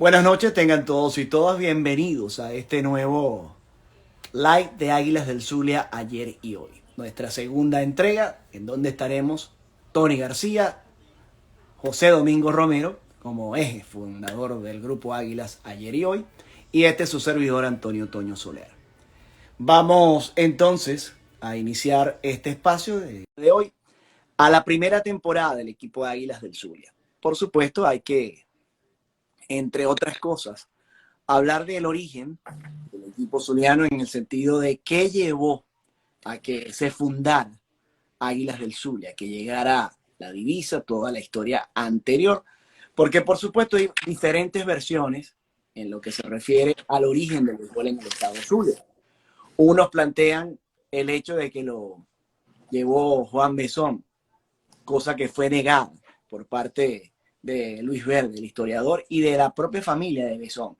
Buenas noches, tengan todos y todas bienvenidos a este nuevo live de Águilas del Zulia ayer y hoy. Nuestra segunda entrega en donde estaremos Tony García, José Domingo Romero como eje fundador del grupo Águilas ayer y hoy y este es su servidor Antonio Toño Soler. Vamos entonces a iniciar este espacio de hoy a la primera temporada del equipo de Águilas del Zulia. Por supuesto hay que, entre otras cosas, hablar del origen del equipo zuliano en el sentido de qué llevó a que se fundara Águilas del Zulia, que llegara la divisa, toda la historia anterior, porque por supuesto hay diferentes versiones en lo que se refiere al origen del béisbol en el estado Zulia. Unos plantean el hecho de que lo llevó Juan Besón, cosa que fue negada por parte de Luis Verde, el historiador, y de la propia familia de Besón.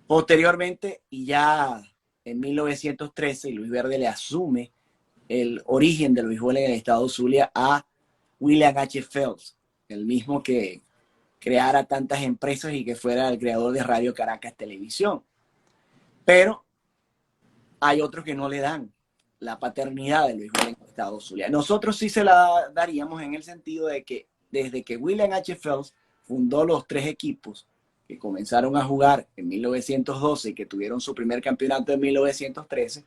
Posteriormente, y ya en 1913, Luis Verde le asume el origen del béisbol en el estado Zulia a William H. Phelps, el mismo que creara tantas empresas y que fuera el creador de Radio Caracas Televisión. Pero hay otros que no le dan la paternidad del béisbol en el estado Zulia. Nosotros sí se la daríamos en el sentido de que desde que William H. Phelps fundó los tres equipos que comenzaron a jugar en 1912 y que tuvieron su primer campeonato en 1913,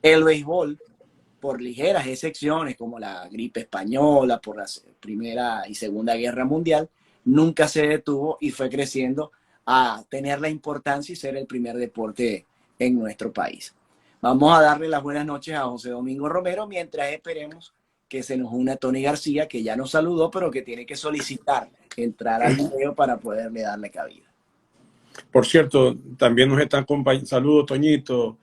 el béisbol, por ligeras excepciones como la gripe española, por la Primera y Segunda Guerra Mundial, nunca se detuvo y fue creciendo a tener la importancia y ser el primer deporte en nuestro país. Vamos a darle las buenas noches a José Domingo Romero mientras esperemos que se nos una Tony García, que ya nos saludó, pero que tiene que solicitar entrar al video para poderle darle cabida. Por cierto, también nos están acompañando, saludos Toñito,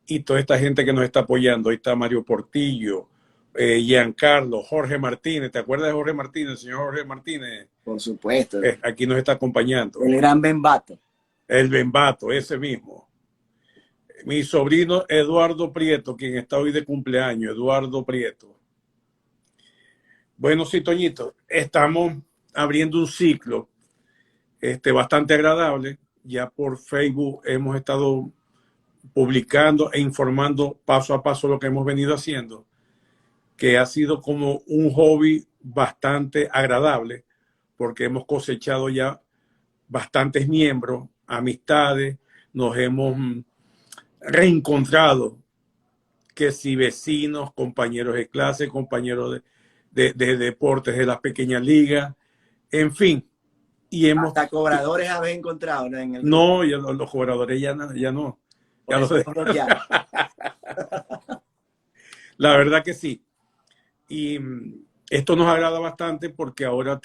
y toda esta gente que nos está apoyando. Ahí está Mario Portillo, Giancarlo, Jorge Martínez. ¿Te acuerdas de Jorge Martínez, el señor Jorge Martínez? Por supuesto. Aquí nos está acompañando. El gran Bembato. El Bembato, ese mismo. Mi sobrino Eduardo Prieto, quien está hoy de cumpleaños, Eduardo Prieto. Bueno, sí, Toñito, estamos abriendo un ciclo bastante agradable. Ya por Facebook hemos estado publicando e informando paso a paso lo que hemos venido haciendo, que ha sido como un hobby bastante agradable, porque hemos cosechado ya bastantes miembros, amistades, nos hemos reencontrado, que si vecinos, compañeros de clase, compañeros de deportes de las pequeñas ligas, en fin. Y hemos, hasta cobradores habéis encontrado, ¿no? En el no, ya los cobradores ya no. Ya los La verdad que sí. Y esto nos agrada bastante porque ahora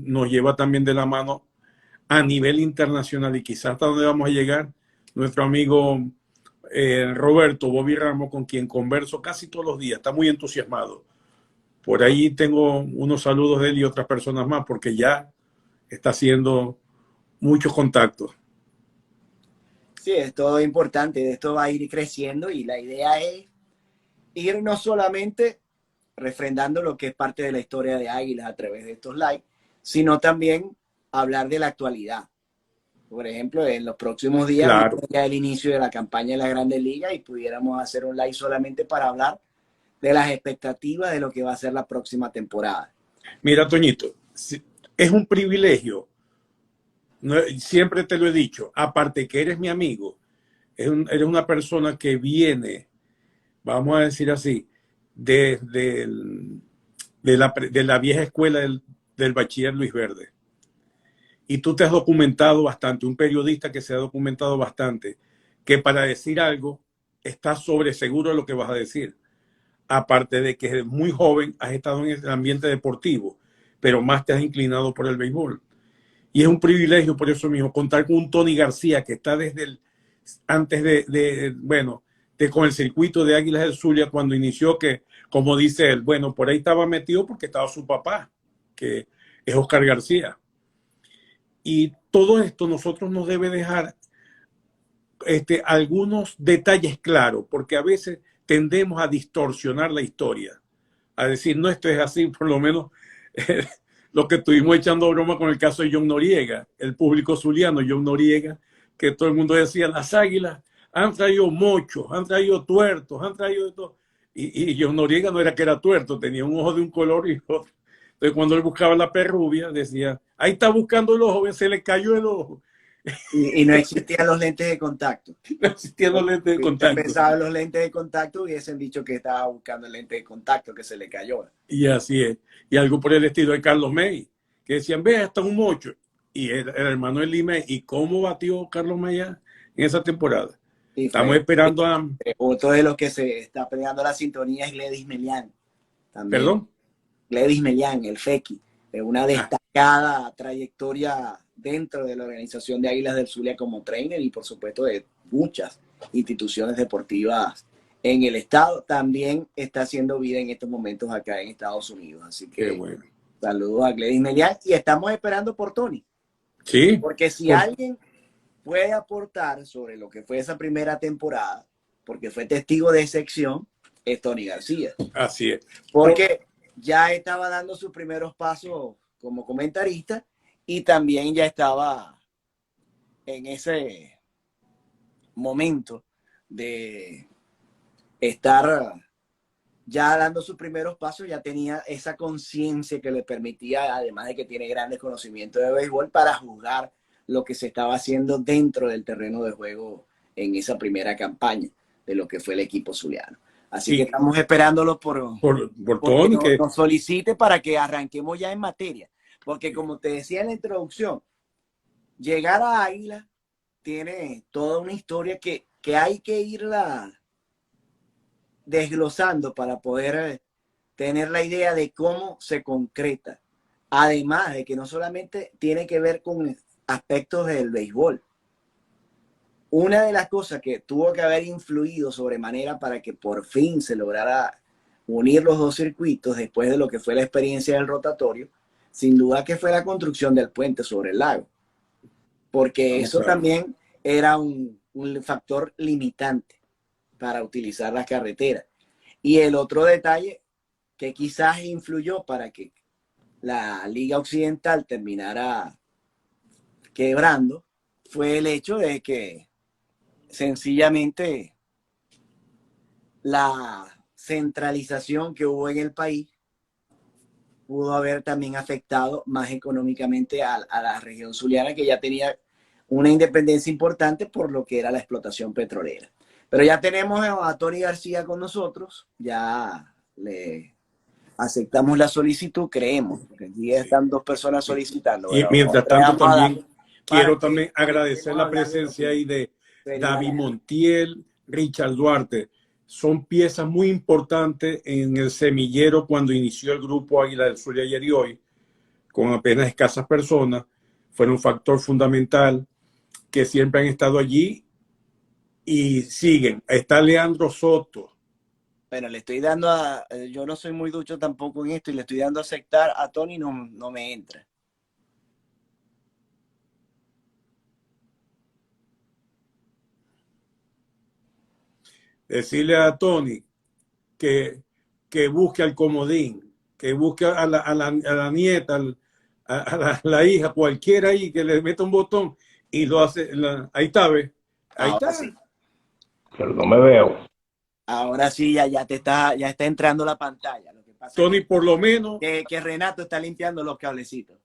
nos lleva también de la mano a nivel internacional y quizás hasta donde vamos a llegar nuestro amigo Roberto Bobby Ramos, con quien converso casi todos los días. Está muy entusiasmado. Por ahí tengo unos saludos de él y otras personas más porque ya está haciendo muchos contactos. Sí, es todo importante, esto va a ir creciendo y la idea es ir no solamente refrendando lo que es parte de la historia de Águilas a través de estos lives, sino también hablar de la actualidad. Por ejemplo, en los próximos días, claro, ya el inicio de la campaña de la Grandes Ligas y pudiéramos hacer un live solamente para hablar de las expectativas de lo que va a ser la próxima temporada. Mira, Toñito, es un privilegio. Siempre te lo he dicho, aparte que eres mi amigo, eres una persona que viene, vamos a decir así, de la vieja escuela del bachiller Luis Verde. Y tú te has documentado bastante, un periodista que se ha documentado bastante, que para decir algo estás sobre seguro de lo que vas a decir. Aparte de que desde muy joven has estado en el ambiente deportivo, pero más te has inclinado por el béisbol. Y es un privilegio por eso mismo contar con un Tony García que está desde antes con el circuito de Águilas del Zulia cuando inició, que como dice él, bueno, por ahí estaba metido porque estaba su papá, que es Oscar García. Y todo esto nosotros nos debe dejar algunos detalles claros, porque a veces tendemos a distorsionar la historia, a decir, no, esto es así, por lo menos lo que estuvimos echando broma con el caso de John Noriega, el público zuliano, John Noriega, que todo el mundo decía, las águilas han traído mochos, han traído tuertos, han traído de todo. Y John Noriega no era que era tuerto, tenía un ojo de un color y otro. Entonces cuando él buscaba la perrubia, decía, ahí está buscando el ojo, se le cayó el ojo. Y no existían los lentes de contacto. No existían los lentes de contacto. Pensaba en los lentes de contacto, hubiesen dicho que estaba buscando el lente de contacto que se le cayó. Y así es. Y algo por el estilo de Carlos May, que decían, ve, hasta un mocho. Y el hermano de Lima, ¿y cómo batió Carlos May en esa temporada? Estamos esperando a... Otro de los que se está peleando la sintonía es Gledis Melián. También. ¿Perdón? Gledis Melián, el Fequi, de una destacada trayectoria dentro de la organización de Águilas del Zulia como trainer y por supuesto de muchas instituciones deportivas en el estado. También está haciendo vida en estos momentos acá en Estados Unidos. Así que bueno. Saludos a Gledis Melián y estamos esperando por Tony. Sí. Porque si alguien puede aportar sobre lo que fue esa primera temporada, porque fue testigo de sección, es Tony García. Así es. Porque ya estaba dando sus primeros pasos como comentarista y también ya estaba en ese momento de estar ya dando sus primeros pasos, ya tenía esa conciencia que le permitía, además de que tiene grandes conocimientos de béisbol, para juzgar lo que se estaba haciendo dentro del terreno de juego en esa primera campaña de lo que fue el equipo zuliano. Así que estamos esperándolo por Tony, que nos solicite para que arranquemos ya en materia. Porque como te decía en la introducción, llegar a Águila tiene toda una historia que hay que irla desglosando para poder tener la idea de cómo se concreta. Además de que no solamente tiene que ver con aspectos del béisbol. Una de las cosas que tuvo que haber influido sobremanera para que por fin se lograra unir los dos circuitos después de lo que fue la experiencia del rotatorio, sin duda que fue la construcción del puente sobre el lago. Porque eso también era un factor limitante para utilizar las carreteras. Y el otro detalle que quizás influyó para que la Liga Occidental terminara quebrando fue el hecho de que sencillamente la centralización que hubo en el país pudo haber también afectado más económicamente a la región zuliana, que ya tenía una independencia importante por lo que era la explotación petrolera. Pero ya tenemos a Tony García con nosotros, ya le aceptamos la solicitud, creemos, porque aquí están dos personas solicitando. Y mientras tanto también quiero también agradecer la presencia ahí de David Montiel, Richard Duarte. Son piezas muy importantes en el semillero cuando inició el grupo Águila del Zulia ayer y hoy, con apenas escasas personas. Fueron un factor fundamental que siempre han estado allí y siguen. Está Leandro Soto. Bueno, le estoy dando yo no soy muy ducho tampoco en esto y le estoy dando a aceptar a Tony, no me entra. Decirle a Tony que busque al comodín, que busque a la nieta, a la hija, cualquiera ahí, que le meta un botón y lo hace. Ahí está, ¿ves? Ahí está. Sí. Pero no me veo. Ahora sí, ya está entrando la pantalla. Lo que pasa Tony, por lo menos. Que Renato está limpiando los cablecitos.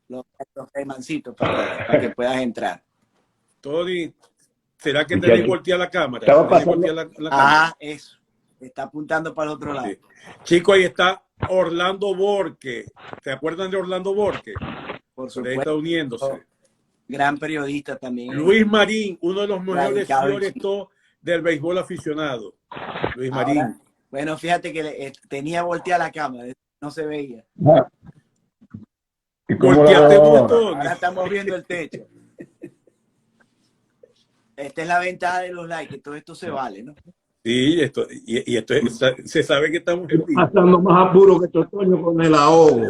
Los caimancitos para que puedas entrar. Tony, ¿será que te voltea la cámara? Estaba pasando. Eso. Está apuntando para el otro lado. Sí. Chico, ahí está Orlando Borque. ¿Se acuerdan de Orlando Borque? Por supuesto. Ahí está uniéndose. Gran periodista también. Luis Marín, uno de los mejores flores del béisbol aficionado. Luis Marín. Bueno, fíjate que tenía volteada la cámara, no se veía. Volteaste botón. Ahora estamos viendo el techo. Esta es la ventaja de los likes, que todo esto se vale, ¿no? Sí, esto se sabe que estamos pasando más apuro que Toño con el ahogo.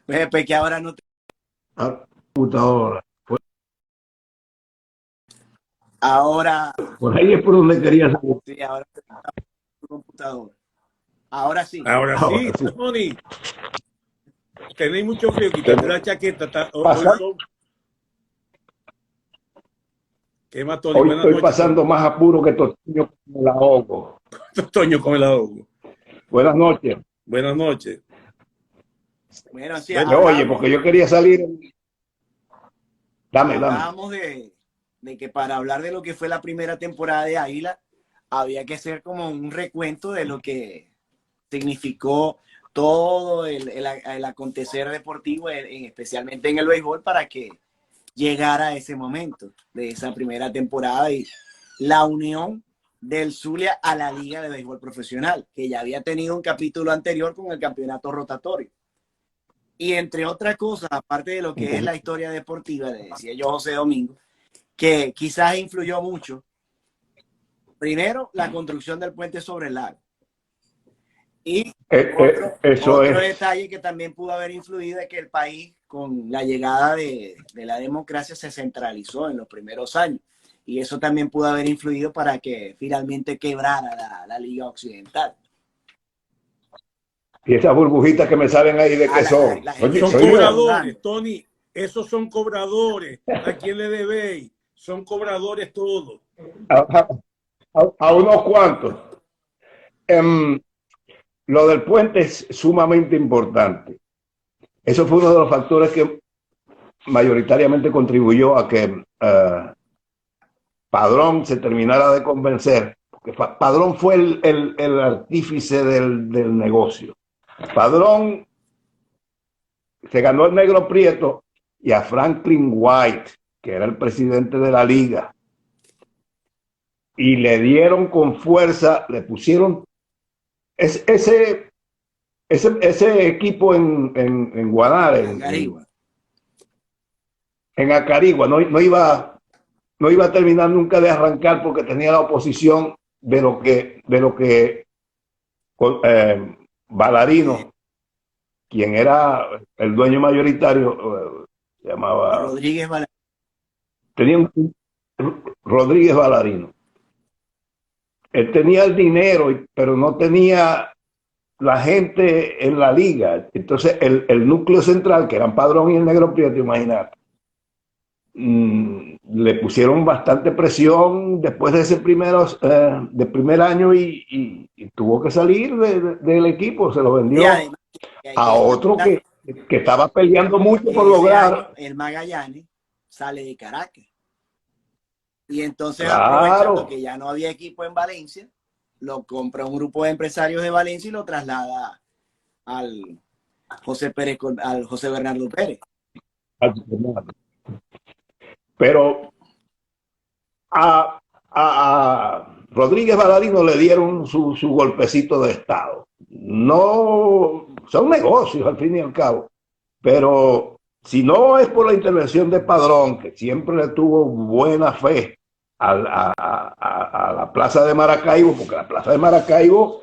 Pepe, que ahora no te... computadora. Ahora... Por ahí es por donde quería salir. Sí, ahora tu computador. Ahora sí. Ahora sí, Tony. tenéis mucho frío, quítate la chaqueta. ¿Qué más, Tony? Hoy Buenas estoy noches, pasando más apuro que Toño con el ahogo. Toño con el ahogo. Buenas noches. Buenas noches. Bueno, sí, Bueno, Oye, porque yo quería salir. Dame. hablábamos de que para hablar de lo que fue la primera temporada de Águila, había que hacer como un recuento de lo que significó todo el acontecer deportivo, especialmente en el béisbol, para que llegara a ese momento de esa primera temporada y la unión del Zulia a la Liga de Béisbol Profesional, que ya había tenido un capítulo anterior con el campeonato rotatorio. Y entre otras cosas, aparte de lo que es la historia deportiva, le decía yo José Domingo, que quizás influyó mucho. Primero, la construcción del puente sobre el lago. Y otro detalle que también pudo haber influido es que el país, con la llegada de la democracia, se centralizó en los primeros años. Y eso también pudo haber influido para que finalmente quebrara la Liga Occidental. Y esas burbujitas que me salen ahí, ¿de qué son? Son cobradores, Tony. Esos son cobradores. ¿A quién le debéis? Son cobradores todos. A unos cuantos. Lo del puente es sumamente importante. Eso fue uno de los factores que mayoritariamente contribuyó a que Padrón se terminara de convencer. Porque Padrón fue el artífice del negocio. Padrón se ganó el Negro Prieto y a Franklin White, que era el presidente de la liga, y le dieron con fuerza, le pusieron ese equipo en Guanare, en Acarigua, no iba a terminar nunca de arrancar porque tenía la oposición de lo que Valarino, quien era el dueño mayoritario, se llamaba Rodríguez Valarino. Tenía Rodríguez Valarino. Él tenía el dinero, pero no tenía la gente en la liga. Entonces, el núcleo central, que eran Padrón y el Negro Prieto, imagínate, le pusieron bastante presión después de ese primer año y tuvo que salir del equipo. Se lo vendió a otro que estaba peleando mucho por lograr. El Magallanes sale de Caracas. Y entonces, claro, aprovechando que ya no había equipo en Valencia, lo compra un grupo de empresarios de Valencia y lo traslada al José Bernardo Pérez. Pero a Rodríguez Valarino le dieron su golpecito de estado. No, son negocios al fin y al cabo, pero si no es por la intervención de Padrón, que siempre le tuvo buena fe a la Plaza de Maracaibo, porque la Plaza de Maracaibo,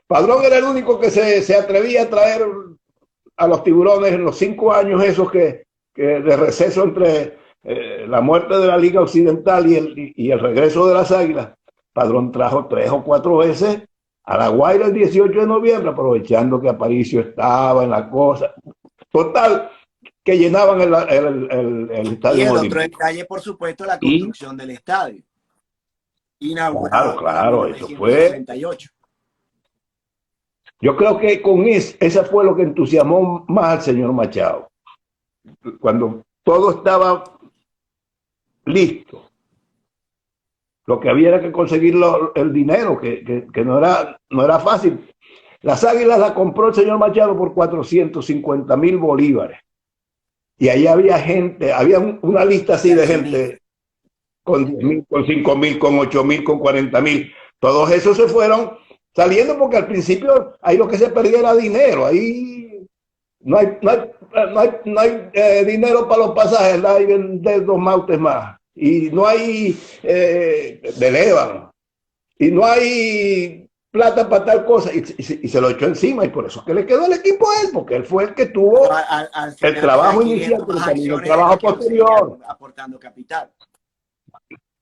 Padrón era el único que se atrevía a traer a los Tiburones en los 5 años esos que de receso entre la muerte de la Liga Occidental y el regreso de las Águilas. Padrón trajo 3 o 4 veces a La Guaira el 18 de noviembre, aprovechando que Aparicio estaba en la cosa. Total, que llenaban el estadio. Y el otro detalle, por supuesto, la construcción del estadio. Inaugurado claro, en eso fue. Yo creo que con esa fue lo que entusiasmó más al señor Machado. Cuando todo estaba listo, lo que había era que conseguir el dinero, que no era fácil. Las Águilas la compró el señor Machado por 450,000 bolívares. Y ahí había gente, había una lista así de gente con 10,000, con 5,000, con 8,000, con 40,000. Todos esos se fueron saliendo porque al principio ahí lo que se perdía era dinero. Ahí no hay dinero para los pasajes, hay de 2 mautes más. Y no hay del Ébano. Y no hay plata para tal cosa. Y se lo echó encima. Y por eso es que le quedó el equipo a él, porque él fue el que tuvo el trabajo inicial, pero también el trabajo posterior. Aportando capital.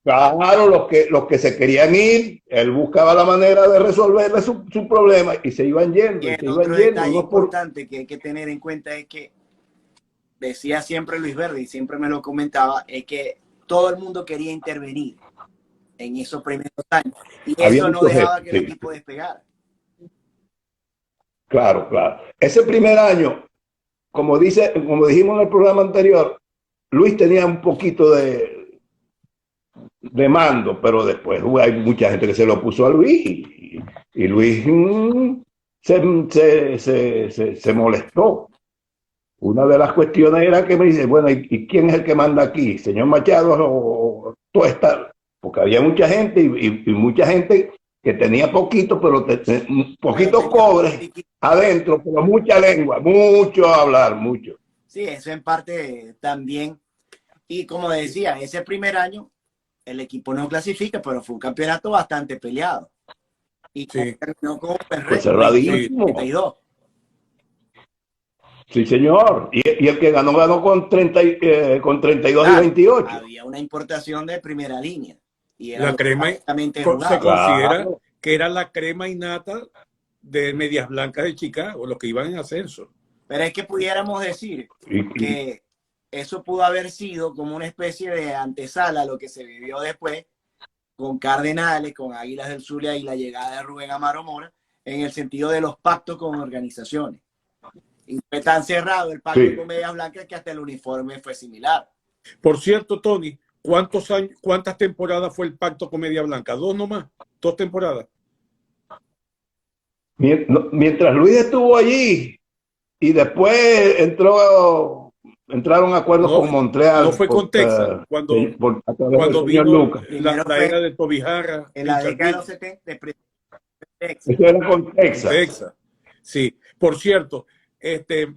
Claro, los que se querían ir, él buscaba la manera de resolverle su problema y se iban yendo, Y y se el iban otro yendo. detalle importante que hay que tener en cuenta es que decía siempre Luis Verde y siempre me lo comentaba, es que todo el mundo quería intervenir en esos primeros años y Había eso no muchos dejaba gestos, que el sí. equipo despegara. Claro, claro. Ese primer año, como dijimos en el programa anterior, Luis tenía un poquito de mando, pero después hay mucha gente que se lo puso a Luis y Luis se molestó. Una de las cuestiones era que me dice, bueno, ¿y quién es el que manda aquí? ¿Señor Machado o tú estás? Porque había mucha gente y mucha gente que tenía poquito, pero Pero poquitos tenía mucho cobres liquidez. adentro, pero mucha lengua, mucho hablar, mucho. Sí, eso en parte también. Y como decía, ese primer año el equipo no clasifica, pero fue un campeonato bastante peleado. Y Sí, terminó con el Pues récord sí. cerradísimo. 28-32. Sí, señor. Y el que ganó con 32 y Claro, 28. había una importación de primera línea y era La lo que crema prácticamente se jugaba. considera Claro. que era la crema innata de Medias Blancas de Chicago, los que iban en ascenso. Pero es que pudiéramos decir Y que eso pudo haber sido como una especie de antesala a lo que se vivió después con Cardenales, con Águilas del Zulia y la llegada de Rubén Amaro Mora, en el sentido de los pactos con organizaciones. Y fue tan cerrado el pacto sí. con Medias Blancas que hasta el uniforme fue similar. Por cierto, Tony, ¿cuántas temporadas fue el pacto con Media Blanca? ¿Dos nomás? ¿Dos temporadas? Mientras Luis estuvo allí y después entraron acuerdos No, con no Montreal fue con Texas, a través del cuando señor vino Lucas. Primero la era fue de Tobijarra, en la Richard década de Mille, los 70 de Texas. Eso era con con Texas. Texas. Sí, por cierto,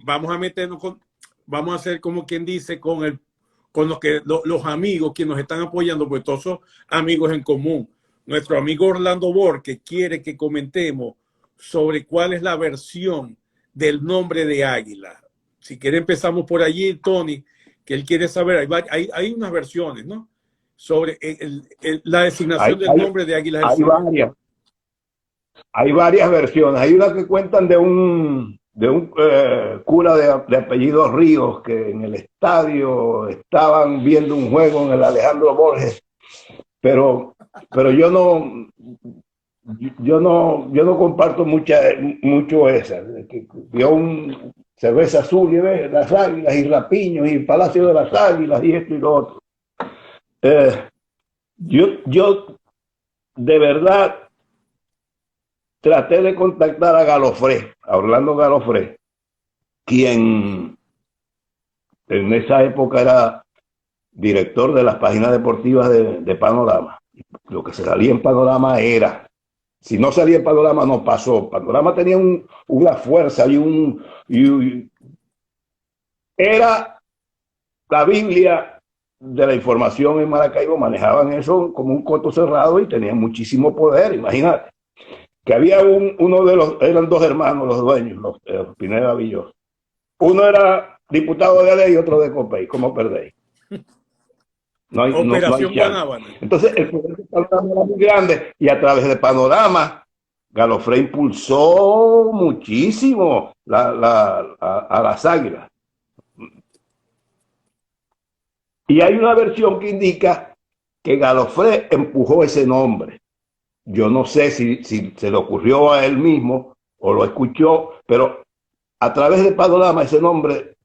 vamos a meternos vamos a hacer como quien dice con los amigos que nos están apoyando, pues todos son amigos en común. Nuestro amigo Orlando Borges quiere que comentemos sobre cuál es la versión del nombre de Águila. Si quiere empezamos por allí, Tony, que él quiere saber, hay unas versiones, ¿no? Sobre la Hay, designación del hay, nombre de Águilas del hay Zulia. varias. Hay varias versiones. Hay una que cuentan de un cura de apellido Ríos que en el estadio estaban viendo un juego en el Alejandro Borges, pero, pero yo no comparto mucho esa. Que vio un cerveza azul y ve las águilas y Rapiños y Palacio de las Águilas y esto y lo otro. Eh, yo de verdad traté de contactar a Galofré, a Orlando Galofré, quien en esa época era director de las páginas deportivas de Panorama. Lo que se salía en Panorama era, si no salía en Panorama no pasó. Panorama tenía una fuerza era la Biblia de la información en Maracaibo, manejaban eso como un coto cerrado y tenían muchísimo poder, imagínate. Que había uno eran dos hermanos los dueños, los Pineda Villos. Uno era diputado de ley y otro de Copey. ¿Cómo perdéis? No hay Operación chance. Guanábana. Entonces, el poder de Panorama era muy grande y a través de Panorama, Galofré impulsó muchísimo a las águilas. Y hay una versión que indica que Galofré empujó ese nombre. Yo no sé si se le ocurrió a él mismo o lo escuchó, pero a través de Panorama ese nombre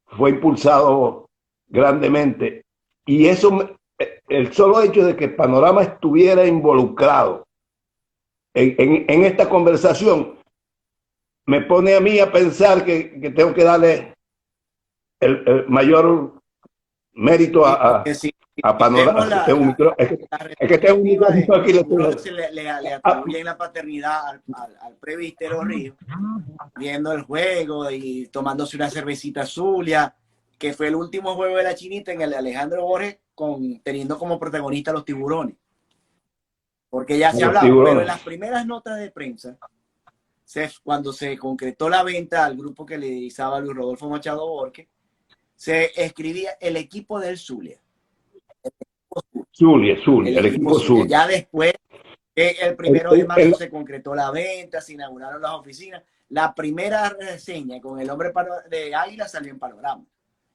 fue impulsado grandemente. Y eso, el solo hecho de que Panorama estuviera involucrado en esta conversación, me pone a mí a pensar que tengo que darle el mayor mérito Sí, porque si a vemos Panorama. Es que tengo un retrospectiva de micrófono aquí. uno le atribuyen la paternidad al presbítero Río, viendo el juego y tomándose una cervecita Zulia, que fue el último juego de la Chinita en el de Alejandro Borges, teniendo como protagonista a los Tiburones. Porque ya se Los hablaba, pero en Tiburones. las primeras notas de prensa, cuando se concretó la venta al grupo que liderizaba Luis Rodolfo Machado Borges, se escribía el equipo del Zulia. Zulia, el equipo Zulia. Zulia. Ya después, el 1 de marzo se concretó la venta, se inauguraron las oficinas. La primera reseña con el nombre de Águila salió en Panorama.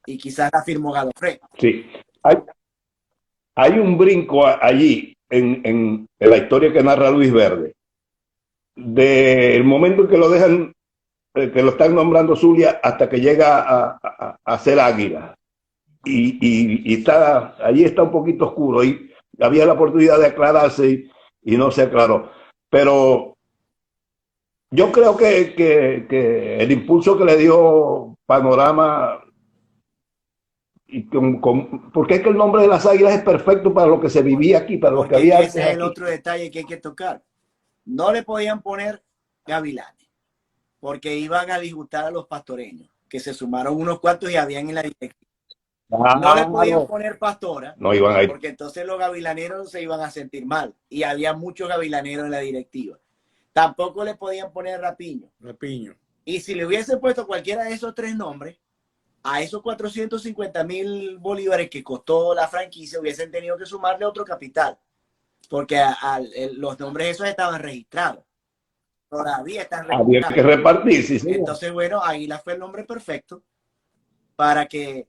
Y quizás la firmó Galofré. Sí. Hay un brinco allí en la historia que narra Luis Verde. Del momento en que lo dejan, que lo están nombrando Zulia, hasta que llega a ser Águila. Y está, allí está un poquito oscuro. Y había la oportunidad de aclararse y no se aclaró. Pero yo creo que el impulso que le dio Panorama, porque es que el nombre de las Águilas es perfecto para lo que se vivía aquí, para lo que había antes. Ese es el otro detalle que hay que tocar. No le podían poner Gavilanes, porque iban a disgustar a los pastoreños, que se sumaron unos cuantos y habían en la directiva. No le podían poner Pastora, no iban a ir, porque entonces los gavilaneros se iban a sentir mal, y había muchos gavilaneros en la directiva. Tampoco le podían poner Rapiño. Y si le hubiesen puesto cualquiera de esos tres nombres, a esos 450.000 bolívares que costó la franquicia, hubiesen tenido que sumarle otro capital, porque los nombres esos estaban registrados. Todavía están registrados. Había que repartir, sí, sí. Entonces, bueno, Águila fue el nombre perfecto para que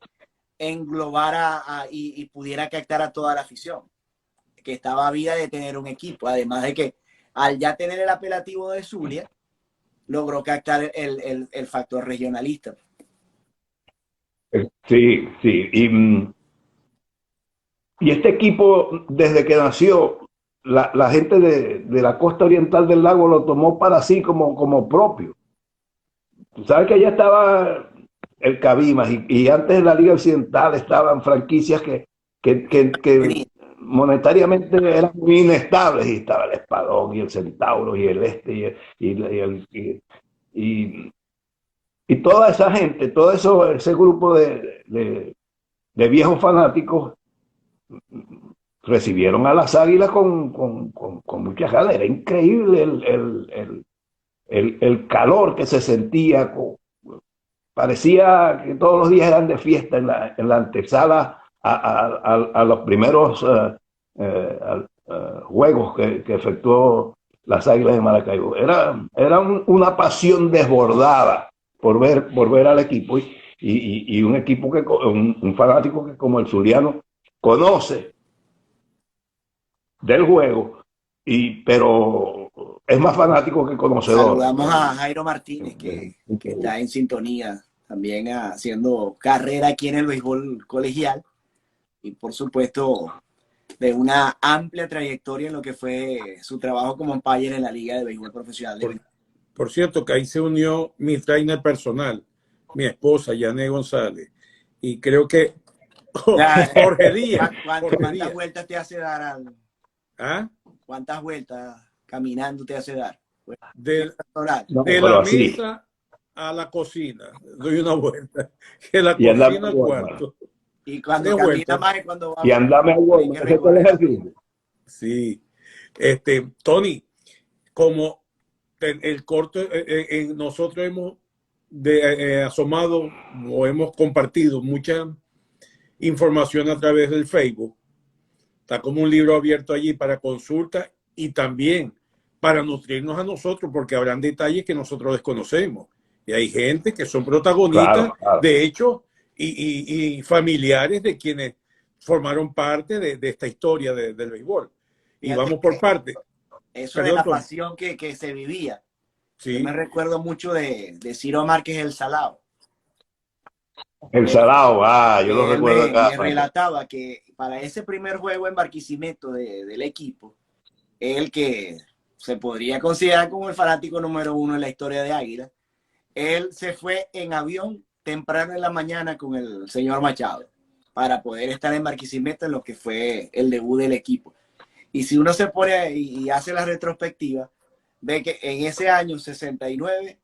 englobara y pudiera captar a toda la afición, que estaba ávida de tener un equipo. Además de que al ya tener el apelativo de Zulia, logró captar el factor regionalista. Sí, sí. Y este equipo, desde que nació, la gente de la costa oriental del lago lo tomó para sí como propio. Tú sabes que allá estaba el Cabimas y antes de la Liga Occidental estaban franquicias que monetariamente eran muy inestables, y estaba el Espadón y el Centauro y el y toda esa gente, ese grupo de viejos fanáticos recibieron a las Águilas con muchas ganas. Era increíble el calor que se sentía. Parecía que todos los días eran de fiesta en la antesala a los primeros juegos que efectuó las Águilas de Maracaibo. Era una pasión desbordada por ver al equipo y un equipo un fanático que, como el zuliano, conoce del juego, pero es más fanático que conocedor. Saludamos a Jairo Martínez, que está en sintonía, también haciendo carrera aquí en el béisbol colegial, y por supuesto de una amplia trayectoria en lo que fue su trabajo como umpire en la Liga de Béisbol Profesional de Béisbol. Por cierto, que ahí se unió mi trainer personal, mi esposa, Yané González, y creo que Jorge Díaz. ¿Cuántas vueltas te hace dar ¿Ah? ¿Cuántas vueltas caminando te hace dar? De la mesa a la cocina, doy una vuelta. De la cocina al cuarto. Y cuando camina más, cuando va. Y andame a vuelta. Sí. Tony, como el corto, nosotros hemos asomado o hemos compartido mucha información a través del Facebook. Está como un libro abierto allí para consulta y también para nutrirnos a nosotros, porque habrán detalles que nosotros desconocemos. Y hay gente que son protagonistas, claro. De hecho, y familiares de quienes formaron parte de esta historia del béisbol. Y vamos por partes. Eso de la pasión que se vivía. Sí. Yo me recuerdo mucho de Ciro Márquez el Salao. El Salao, yo lo recuerdo acá. Me relataba que para ese primer juego en Barquisimeto del equipo, él, que se podría considerar como el fanático número 1 en la historia de Águila, él se fue en avión temprano en la mañana con el señor Machado para poder estar en Barquisimeto en lo que fue el debut del equipo. Y si uno se pone y hace la retrospectiva, ve que en ese año 69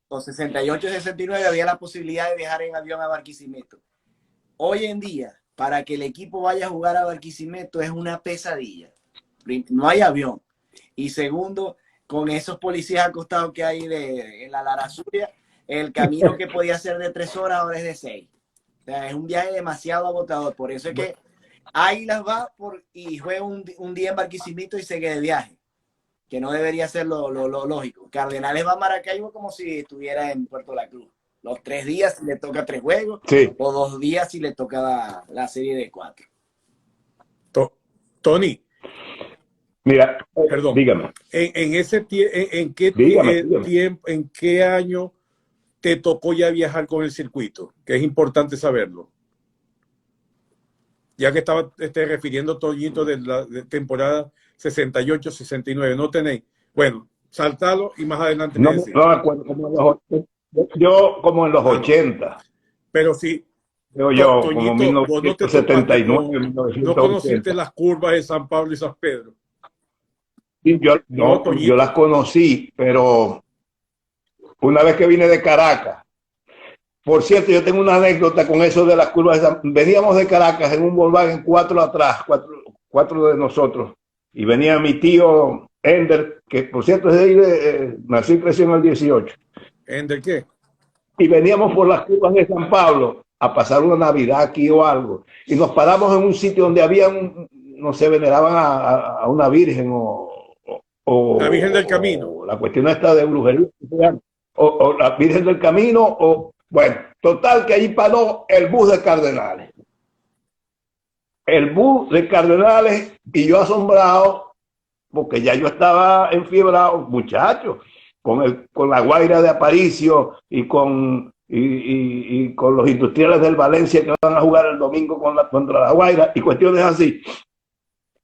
o 68, 69 había la posibilidad de viajar en avión a Barquisimeto. Hoy en día, para que el equipo vaya a jugar a Barquisimeto es una pesadilla. No hay avión. Y segundo, con esos policías acostados que hay en la Lara Zulia, el camino que podía ser de 3 horas ahora es de 6. O sea, es un viaje demasiado agotador. Por eso es que Águilas va y juega un día en Barquisimeto y se queda de viaje, que no debería ser lo lógico. Cardenales va a Maracaibo como si estuviera en Puerto La Cruz. Los 3 días si le toca 3 juegos, Sí. o 2 días si le toca la serie de 4. Tony, Mira, perdón, dígame. Dígame. ¿En qué año te tocó ya viajar con el circuito? Que es importante saberlo. Ya que estaba refiriendo Toñito de la temporada 68-69, no tenéis. Bueno, saltalo y más adelante me decís. No me acuerdo, yo como en los 80. Pero sí, Yo, como Toñito, vos no te topaste 1979, no conociste 1980. las curvas de San Pablo y San Pedro. Sí, No, yo Toñito. las conocí, pero una vez que vine de Caracas. Por cierto, yo tengo una anécdota con eso de las curvas. Veníamos de Caracas en un Volkswagen 4 atrás, cuatro de nosotros. Y venía mi tío Ender, que por cierto es de ahí, nació y creció en el 18. ¿Ender qué? Y veníamos por las curvas de San Pablo a pasar una Navidad aquí o algo. Y nos paramos en un sitio donde había, no sé, veneraban a una virgen La Virgen del Camino. o la cuestión esta de brujería, o la Virgen del Camino, bueno, total que ahí paró el bus de Cardenales. El bus de Cardenales y yo asombrado, porque ya yo estaba enfiebrado, muchachos, con la Guaira de Aparicio y con los industriales del Valencia que van a jugar el domingo contra la Guaira y cuestiones así.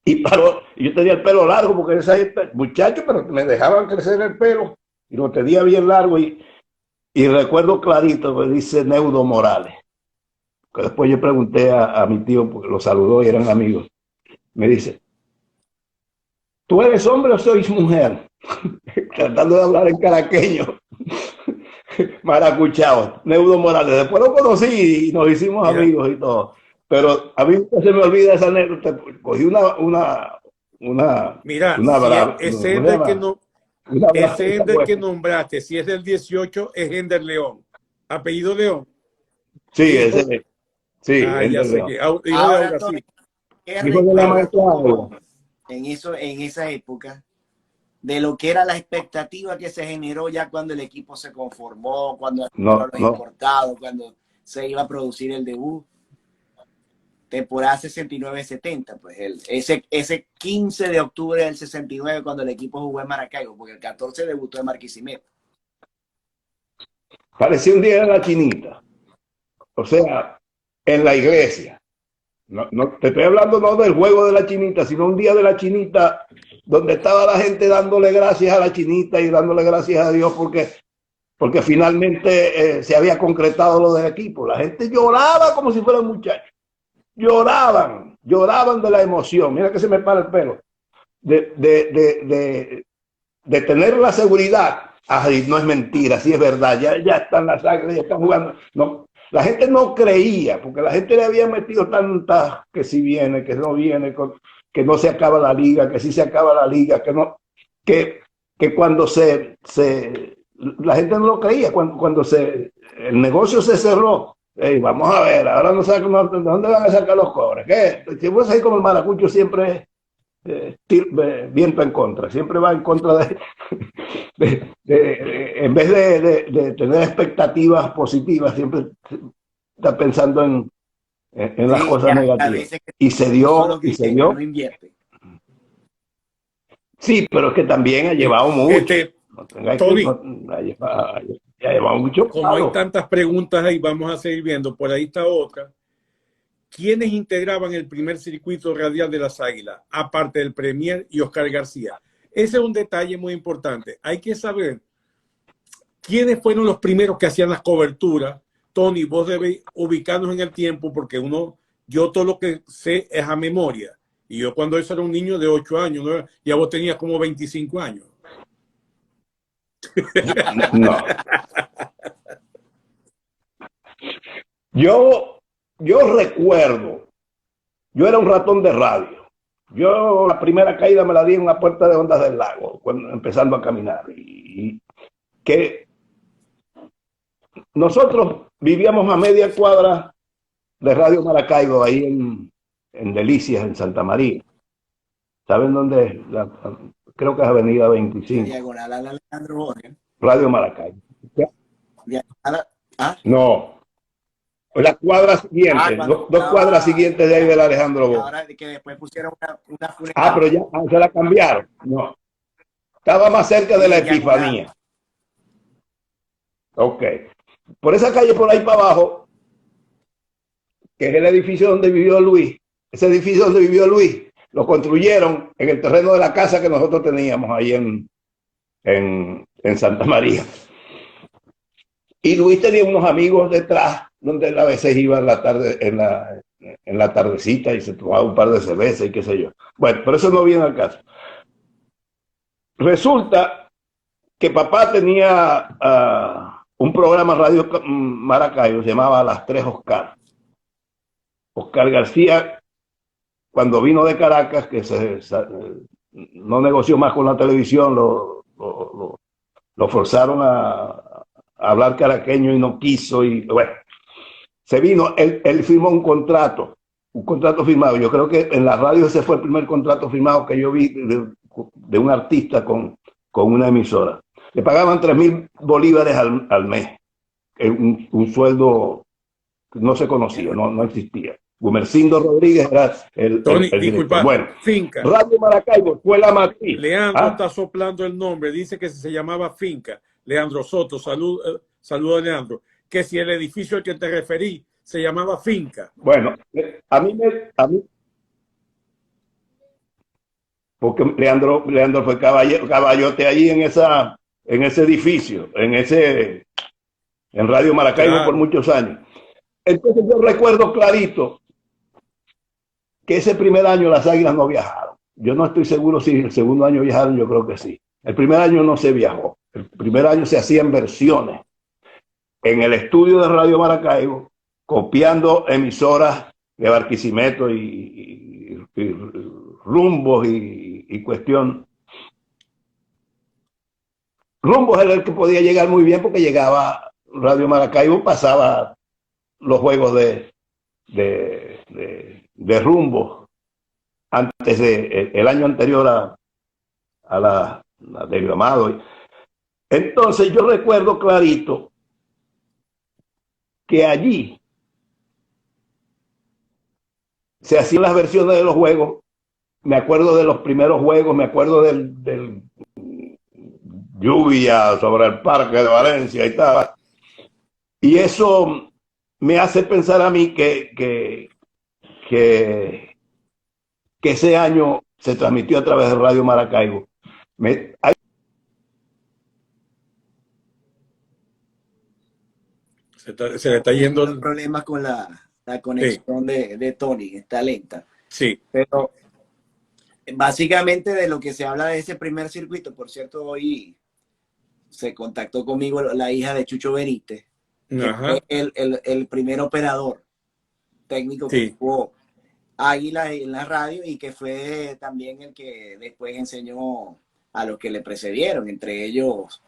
Y paró, y yo tenía el pelo largo porque esa gente, muchachos, pero me dejaban crecer el pelo y lo tenía bien largo y recuerdo clarito que dice Neudo Morales, que después yo pregunté a mi tío porque lo saludó y eran amigos. Me dice, ¿tú eres hombre o sois mujer? Tratando de hablar en caraqueño. Maracuchao, Neudo Morales. Después lo conocí y nos hicimos amigos y todo. Pero a mí no se me olvida esa anécdota. Cogí Mira, ese Ender que nombraste, si es del 18, es Ender León. ¿Apellido León? Sí, ese. Sí, ya sé que. Hijo de Aura, sí. Hijo de la maestra. En esa época, de lo que era la expectativa que se generó ya cuando el equipo se conformó, cuando los importados, cuando se iba a producir el debut. Temporada 69-70, pues ese 15 de octubre del 69 cuando el equipo jugó en Maracaibo, porque el 14 debutó en Barquisimeto. Parecía un día de la chinita, o sea, en la iglesia. No te estoy hablando no del juego de la chinita, sino un día de la chinita donde estaba la gente dándole gracias a la chinita y dándole gracias a Dios porque finalmente se había concretado lo del equipo. La gente lloraba como si fueran muchachos. Lloraban de la emoción. Mira que se me para el pelo. De tener la seguridad. Ay, no es mentira, sí es verdad. Ya están las sangre, ya están jugando. No, la gente no creía, porque la gente le había metido tantas que si viene, que no viene, que no se acaba la liga, que sí se acaba la liga, que cuando la gente no lo creía, cuando el negocio se cerró. Hey, vamos a ver, ahora no saben de dónde van a sacar los cobres. ¿Qué? Si vos ahí como el maracucho siempre viento en contra, siempre va en contra en vez de tener expectativas positivas, siempre está pensando en las cosas negativas. Y se dio. No invierte. Sí, pero es que también ha llevado mucho. Tony, ha llevado mucho. Como hay tantas preguntas ahí, vamos a seguir viendo. Por ahí está otra. ¿Quiénes integraban el primer circuito radial de las Águilas, aparte del Premier y Oscar García? Ese es un detalle muy importante. Hay que saber quiénes fueron los primeros que hacían las coberturas. Tony, vos debes ubicarnos en el tiempo porque yo todo lo que sé es a memoria. Y yo cuando eso era un niño de 8 años, ¿no? Ya vos tenías como 25 años. No. Yo recuerdo, yo era un ratón de radio. Yo la primera caída me la di en la puerta de Ondas del Lago, empezando a caminar. Y que nosotros vivíamos a media cuadra de Radio Maracaibo, ahí en Delicias, en Santa María. ¿Saben dónde es? Creo que es Avenida 25. Diagonal a Alejandro Borges. Radio Maracay. ¿Ah? No, la cuadra siguiente, Cuando dos cuadras siguientes de ahí del Alejandro Borges. Ahora que después pusieron una Ah, pero ya se la cambiaron. No, estaba más cerca de la Epifanía. Ok. Por esa calle por ahí para abajo, que es el edificio donde vivió Luis, ese edificio donde vivió Luis, lo construyeron en el terreno de la casa que nosotros teníamos ahí en Santa María. Y Luis tenía unos amigos detrás, donde él a veces iba en la tarde, en la tardecita y se tomaba un par de cervezas y qué sé yo. Bueno, pero eso no viene al caso. Resulta que papá tenía un programa Radio Maracaibo, se llamaba Las Tres Oscar. Oscar García, cuando vino de Caracas, que no negoció más con la televisión, lo forzaron a hablar caraqueño y no quiso, y bueno, se vino, él firmó un contrato firmado. Yo creo que en la radio ese fue el primer contrato firmado que yo vi de un artista con una emisora. Le pagaban 3,000 bolívares al mes, un sueldo que no se conocía, no existía. Gumercindo Rodríguez era el disculpa, bueno, Finca. Radio Maracaibo fue la matriz. Leandro está soplando el nombre, dice que se llamaba Finca. Leandro Soto, saludo a Leandro. Que si el edificio al que te referí se llamaba Finca. Bueno, a mí porque Leandro fue caballote ahí en ese edificio, en Radio Maracaibo, claro, por muchos años. Entonces yo recuerdo clarito que ese primer año las Águilas no viajaron. Yo no estoy seguro si el segundo año viajaron, yo creo que sí. El primer año no se viajó. El primer año se hacían versiones en el estudio de Radio Maracaibo, copiando emisoras de Barquisimeto y Rumbos y cuestión. Rumbos era el que podía llegar muy bien porque llegaba Radio Maracaibo, pasaba los juegos de Rumbos antes el año anterior a la de Gramado. Entonces yo recuerdo clarito que allí se hacían las versiones de los juegos. Me acuerdo de los primeros juegos, me acuerdo del lluvia sobre el Parque de Valencia y tal. Y eso me hace pensar a mí que ese año se transmitió a través de Radio Maracaibo. Se le está yendo el problema con la conexión, sí, de Tony, está lenta. Sí. Pero básicamente de lo que se habla de ese primer circuito, por cierto, hoy se contactó conmigo la hija de Chucho Benítez, que fue el primer operador técnico, sí, que tuvo Águila en la radio y que fue también el que después enseñó a los que le precedieron, entre ellos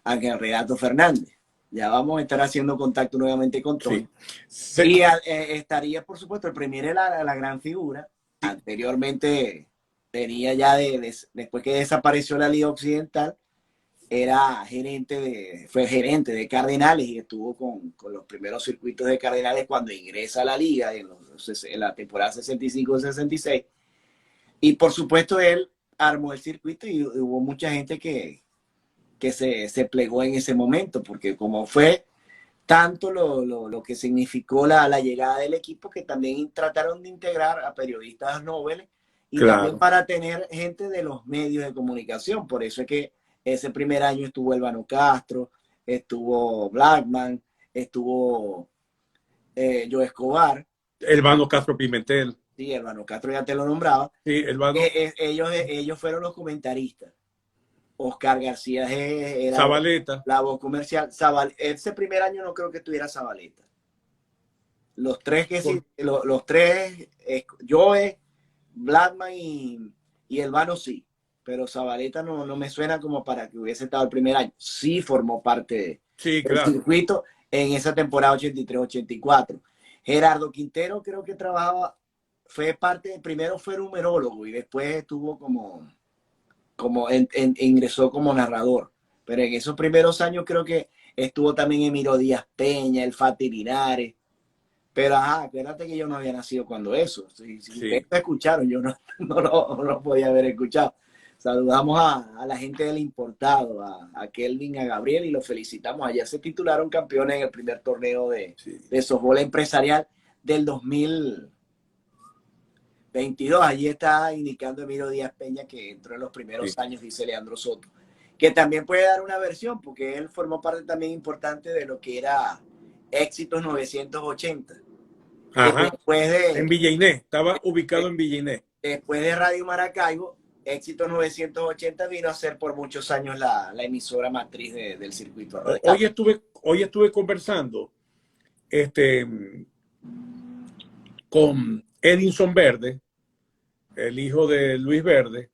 Ángel Renato Fernández. Ya vamos a estar haciendo contacto nuevamente con Tony. Sí. Y estaría, por supuesto, el Premier la gran figura. Anteriormente tenía ya, después que desapareció la Liga Occidental, fue gerente de Cardenales y estuvo con los primeros circuitos de Cardenales cuando ingresa a la Liga en la temporada 65-66. Y por supuesto él armó el circuito y hubo mucha gente que se plegó en ese momento, porque como fue tanto lo que significó la llegada del equipo, que también trataron de integrar a periodistas nobles y claro, también para tener gente de los medios de comunicación. Por eso es que ese primer año estuvo Elvano Castro, estuvo Blackman, estuvo Joe Escobar. Elvano Castro Pimentel. Sí, Elvano Castro ya te lo nombraba. Sí, Elvano. Ellos fueron los comentaristas. Oscar García era Zabaleta, la voz comercial. Ese primer año no creo que estuviera Zabaleta. Los tres que sí, los tres, Joe, Blackman y Elvano sí, pero Zabaleta no me suena como para que hubiese estado el primer año. Sí formó parte del circuito en esa temporada 83-84. Gerardo Quintero creo que trabajaba fue parte, primero fue numerólogo y después estuvo ingresó como narrador. Pero en esos primeros años creo que estuvo también Emiro Díaz Peña, el Fati Linares. Pero ajá, acuérdate que yo no había nacido cuando eso. Si Sí. ustedes lo escucharon, yo no lo podía haber escuchado. Saludamos a la gente del importado, a Kelvin, a Gabriel, y los felicitamos. Allá se titularon campeones en el primer torneo de softball empresarial del 2022. Allí está indicando Emiro Díaz Peña que entró en los primeros años, dice Leandro Soto, que también puede dar una versión, porque él formó parte también importante de lo que era Éxitos 980. Ajá. Después en Villa Inés, estaba ubicado en Villa Inés. Después de Radio Maracaibo, Éxitos 980 vino a ser por muchos años la emisora matriz del circuito radial. Hoy estuve conversando con Edinson Verde, el hijo de Luis Verde,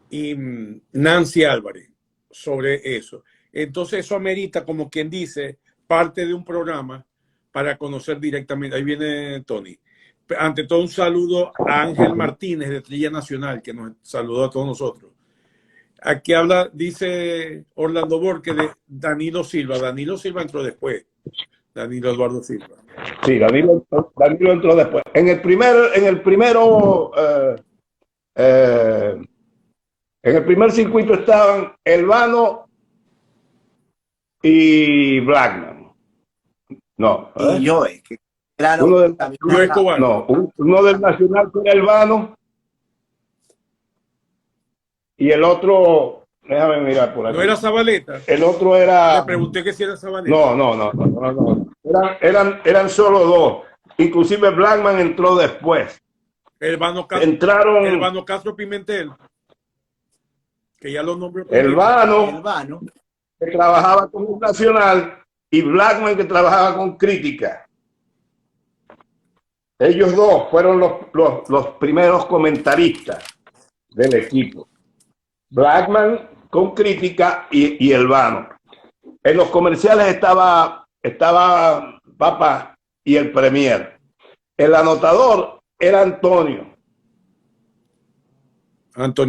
y Nancy Álvarez sobre eso. Entonces eso amerita, como quien dice, parte de un programa para conocer directamente. Ahí viene Tony. Ante todo, un saludo a Ángel Martínez de Trilla Nacional, que nos saludó a todos nosotros. Aquí habla, dice Orlando Borque, de Danilo Silva. Danilo Silva entró después. Danilo Eduardo Silva. Sí, Danilo entró después. En el primer circuito estaban Elvano y Blackman. No. Y Joe, que era uno del Nacional que era Elvano y el otro, déjame mirar por aquí. ¿No era Zabaleta? El otro era... Le pregunté que si era Zabaleta. No. Eran solo dos. Inclusive Blackman entró después. Elvano Castro Pimentel, que ya lo nombró. Elvano, que trabajaba con el Nacional, y Blackman, que trabajaba con Crítica. Ellos dos fueron los primeros comentaristas del equipo. Blackman con Crítica y Elvano. En los comerciales estaba Papá y el Premier. El anotador era Antonio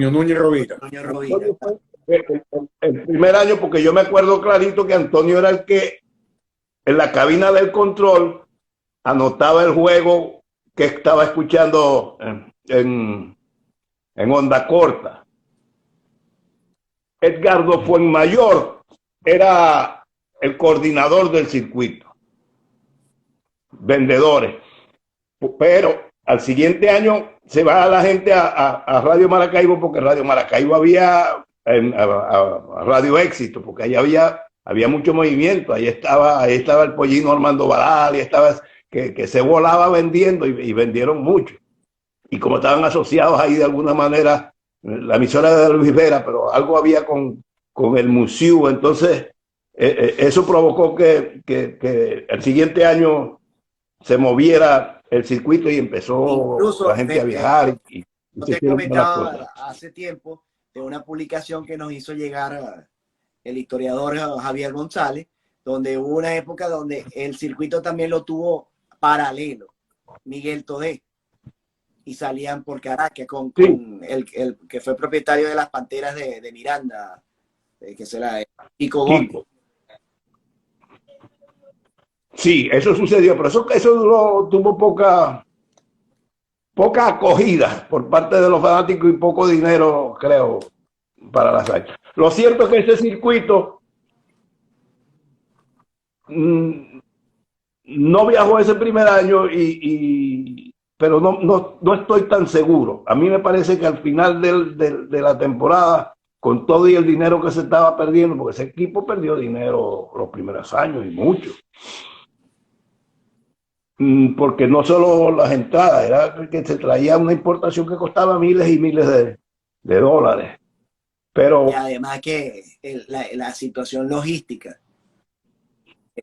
Núñez Rovira. El primer año, porque yo me acuerdo clarito que Antonio era el que en la cabina del control anotaba el juego que estaba escuchando en onda corta. Edgardo Fuenmayor era el coordinador del circuito, vendedores. Pero al siguiente año se va la gente a Radio Maracaibo, porque Radio Maracaibo había a Radio Éxito, porque ahí había mucho movimiento. Ahí estaba el Pollino Armando Baral, y estaba que se volaba vendiendo, y vendieron mucho. Y como estaban asociados ahí de alguna manera, la emisora de Luis Vera, pero algo había con el museo. Entonces eso provocó que el siguiente año se moviera el circuito y empezó incluso la gente a viajar. Te comentaba hace tiempo de una publicación que nos hizo llegar el historiador Javier González, donde hubo una época donde el circuito también lo tuvo paralelo Miguel Todé, y salían por Caracas con el que fue propietario de las Panteras de Miranda, que se la Kiko Gómez. Sí, eso sucedió, pero eso tuvo poca acogida por parte de los fanáticos y poco dinero, creo, para las áreas. Lo cierto es que ese circuito no viajó ese primer año, pero no estoy tan seguro. A mí me parece que al final de la temporada, con todo y el dinero que se estaba perdiendo, porque ese equipo perdió dinero los primeros años y mucho, porque no solo las entradas, era que se traía una importación que costaba miles y miles de dólares. Pero, y además que la situación logística,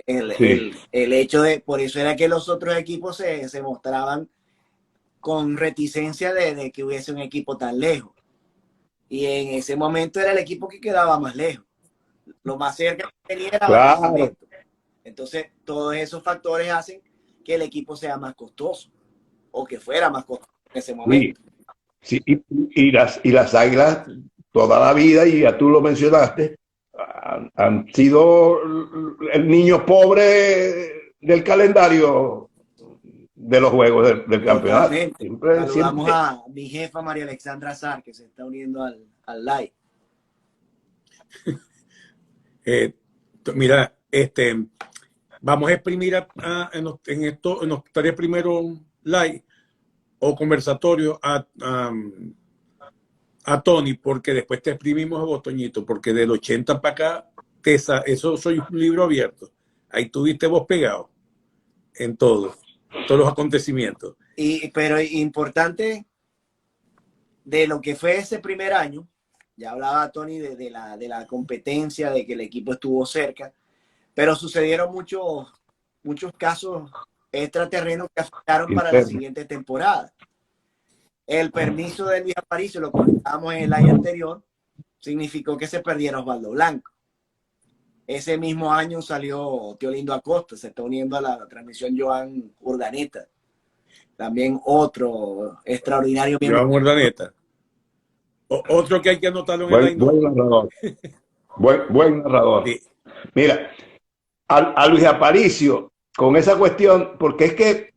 el hecho de, por eso era que los otros equipos se mostraban con reticencia de que hubiese un equipo tan lejos. Y en ese momento era el equipo que quedaba más lejos. Lo más cerca que tenía era Barquisimeto. Entonces, todos esos factores hacen que el equipo sea más costoso. o que fuera más costoso en ese Sí, momento. sí, y las Águilas toda la vida, y ya tú lo mencionaste, han sido el niño pobre del calendario de los juegos del campeonato. Totalmente. Siempre, Saludamos siempre. a mi jefa María Alexandra Sar, que se está uniendo al live. Mira, vamos a exprimir en los 3 primeros live o conversatorios a Tony, porque después te exprimimos a vos, Toñito, porque del 80 para acá, eso soy un libro abierto. Ahí tuviste vos pegado en todos los acontecimientos. Pero importante de lo que fue ese primer año, ya hablaba Tony de la competencia, de que el equipo estuvo cerca, pero sucedieron muchos casos extraterrenos que afectaron para la siguiente temporada. El permiso de Luis Aparicio, lo comentábamos en el año anterior, significó que se perdiera Osvaldo Blanco. Ese mismo año salió Teolindo Acosta, se está uniendo a la transmisión Joan Urdaneta. También otro extraordinario miembro. Joan Urdaneta. Otro que hay que anotarlo en el line. Buen narrador. Buen narrador. Sí. Mira, a Luis Aparicio, con esa cuestión, porque es que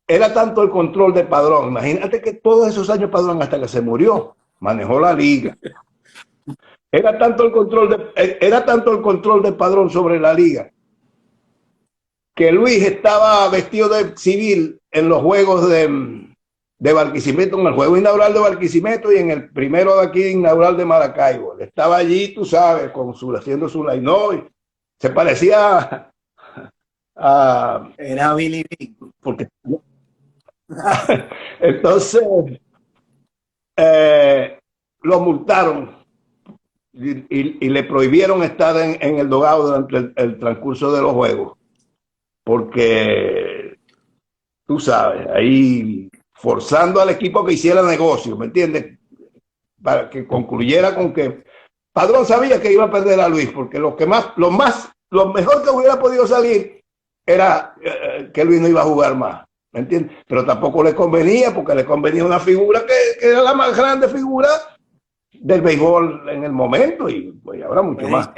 era tanto el control de Padrón. Imagínate que todos esos años Padrón, hasta que se murió, manejó la liga. Era tanto el control de Padrón sobre la liga, que Luis estaba vestido de civil en los juegos de Barquisimeto, en el juego inaugural de Barquisimeto y en el primero de aquí inaugural de Maracaibo. Estaba allí, tú sabes, haciendo su line, se parecía a era Billy Big. Porque entonces lo multaron y le prohibieron estar en el dogado durante el transcurso de los juegos, porque tú sabes, ahí forzando al equipo que hiciera negocio, ¿me entiendes? Para que concluyera con que Padrón sabía que iba a perder a Luis, porque lo mejor que hubiera podido salir era que Luis no iba a jugar más, ¿me entiendes? Pero tampoco le convenía, porque le convenía una figura que era la más grande figura del béisbol en el momento, y pues ahora mucho más.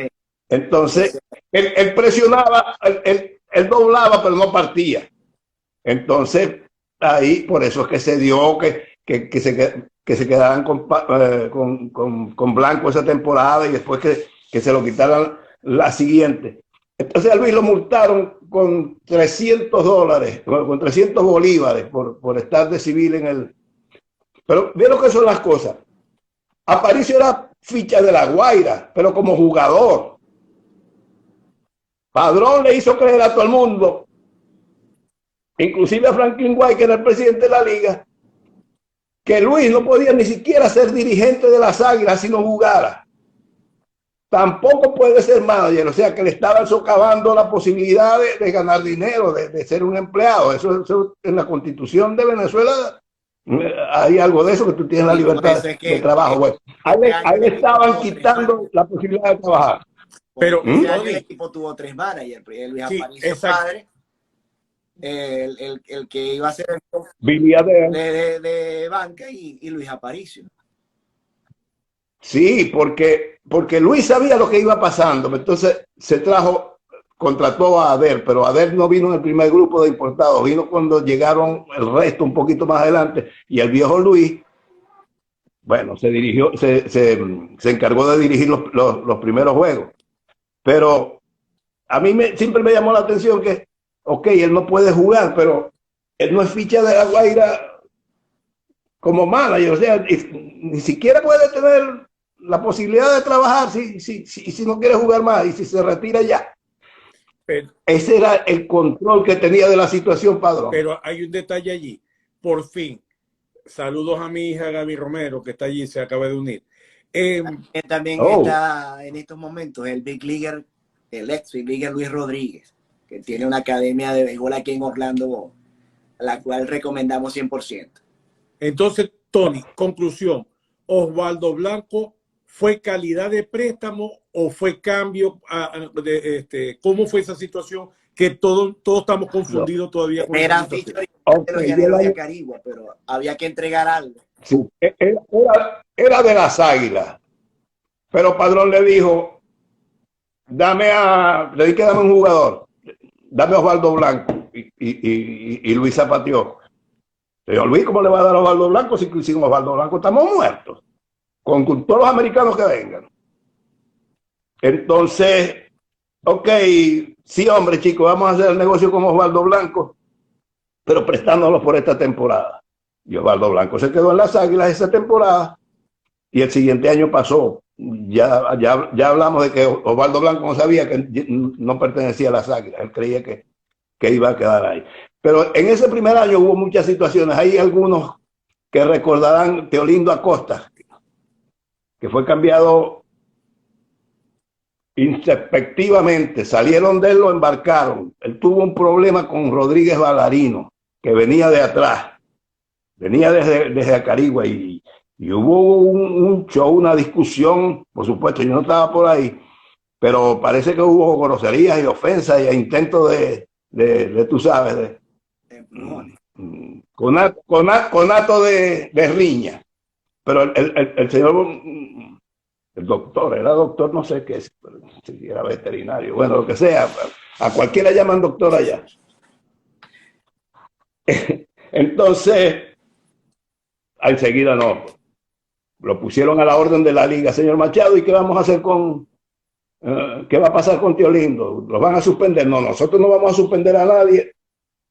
Entonces, él presionaba, él doblaba, pero no partía. Entonces, ahí, por eso es que se dio que se quedaran con Blanco esa temporada y después que se lo quitaran la siguiente. Entonces a Luis lo multaron con $300, con 300 bolívares por estar de civil en el... Pero ve lo que son las cosas. Aparicio era ficha de La Guaira, pero como jugador. Padrón le hizo creer a todo el mundo, inclusive a Franklin White, que era el presidente de la liga, que Luis no podía ni siquiera ser dirigente de las Águilas si no jugara. Tampoco puede ser manager, o sea que le estaban socavando la posibilidad de ganar dinero, de ser un empleado. Eso en la Constitución de Venezuela hay algo de eso, que tú tienes la libertad de trabajo. Bueno, ahí le estaban quitando la posibilidad de trabajar. Pero el equipo tuvo 3 managers, Luis Aparicio padre, el que iba a ser de banca y Luis Aparicio. Sí, porque Luis sabía lo que iba pasando, entonces contrató a Ader, pero Ader no vino en el primer grupo de importados, vino cuando llegaron el resto un poquito más adelante, y el viejo Luis, bueno, se encargó de dirigir los primeros juegos. Pero a mí siempre me llamó la atención que, ok, él no puede jugar, pero él no es ficha de La Guaira como manager, o sea, ni siquiera puede tener la posibilidad de trabajar si no quiere jugar más y si se retira ya. Ese era el control que tenía de la situación, Padrón. Pero hay un detalle allí. Por fin, saludos a mi hija Gaby Romero, que está allí, se acaba de unir. También está en estos momentos el Big Leaguer, el ex Big Leaguer Luis Rodríguez, que tiene una academia de béisbol aquí en Orlando, la cual recomendamos 100%. Entonces, Tony, conclusión, ¿Osvaldo Blanco fue calidad de préstamo o fue cambio? ¿Cómo fue esa situación? Que todos estamos confundidos todavía con esa Eran situación. fichas de los Okay, llaneros de Acarigua, pero había que entregar algo. sí, era de las Águilas, pero Padrón le dijo, le di que dame un jugador, dame a Osvaldo Blanco, y Luis zapateó. Señor Luis, ¿cómo le va a dar a Osvaldo Blanco si sin Osvaldo Blanco estamos muertos? Con todos los americanos que vengan. Entonces, ok, sí, hombre, chicos, vamos a hacer el negocio con Osvaldo Blanco, pero prestándolo por esta temporada. Y Osvaldo Blanco se quedó en las Águilas esa temporada y el siguiente año pasó. Ya hablamos de que Osvaldo Blanco no sabía que no pertenecía a las Águilas, él creía que iba a quedar ahí. Pero en ese primer año hubo muchas situaciones. Hay algunos que recordarán Teolindo Acosta, que fue cambiado introspectivamente. Salieron de él, lo embarcaron. Él tuvo un problema con Rodríguez Valarino, que venía de atrás, venía desde Acarigua, y hubo un show, una discusión. Por supuesto, yo no estaba por ahí, pero parece que hubo groserías y ofensas y intentos tú sabes, conato de riña. Pero el señor, el doctor, era doctor, no sé qué, si era veterinario, bueno, lo que sea, a cualquiera llaman doctor allá. Entonces, enseguida no, lo pusieron a la orden de la liga. Señor Machado, ¿y qué vamos a hacer qué va a pasar con Teolindo? ¿Los van a suspender? No, nosotros no vamos a suspender a nadie.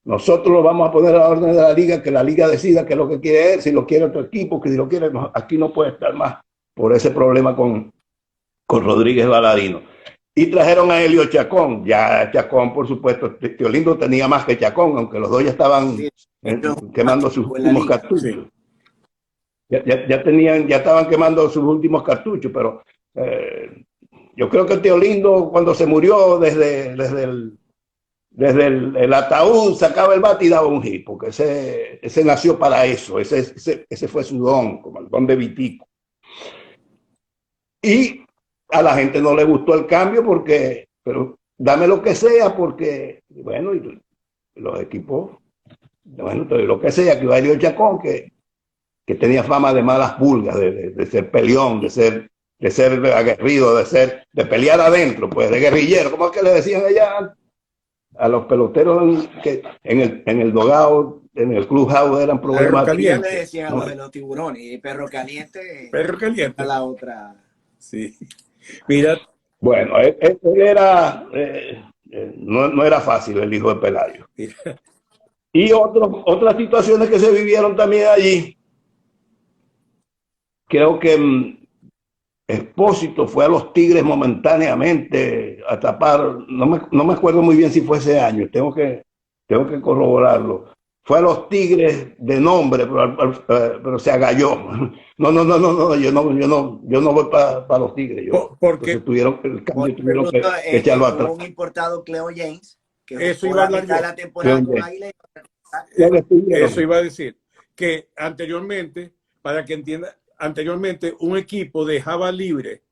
Nosotros lo vamos a poner a la orden de la liga, que la liga decida qué es lo que quiere él, si lo quiere otro equipo, que si lo quiere, no, aquí no puede estar más por ese problema con Rodríguez Valarino. Y trajeron a Helio Chacón. Ya Chacón, por supuesto, Teolindo tenía más que Chacón, aunque los dos ya estaban quemando sus últimos cartuchos. Sí. Ya estaban quemando sus últimos cartuchos, pero yo creo que Teolindo, cuando se murió, desde el ataúd sacaba el bate y daba un hit, porque ese nació para eso, ese fue su don, como el don de Vitico. Y a la gente no le gustó el cambio, pero dame lo que sea, porque, bueno, y los equipos, bueno, lo que sea, que Helio Chacón, que tenía fama de malas pulgas, de ser peleón, de ser aguerrido, de pelear adentro, pues, de guerrillero, como es que le decían allá a los peloteros que en el dogado, en el clubhouse, eran problemáticos. Le decían a los de los tiburones, y perro caliente. Perro caliente. A la otra. Sí. Mira. Bueno, él era, no era fácil el hijo de Pelayo. Mira. Y otras situaciones que se vivieron también allí. Creo que Expósito fue a los Tigres momentáneamente a tapar, no me acuerdo muy bien si fue ese año, tengo que corroborarlo. Fue a los Tigres de nombre, pero se agalló. No, yo no voy para los Tigres. Porque tuvieron que echarlo atrás. Un importado, Cleo James, que eso iba a hablar yo. La temporada con Águila. Eso iba a decir, que anteriormente, para que entienda, un equipo dejaba libre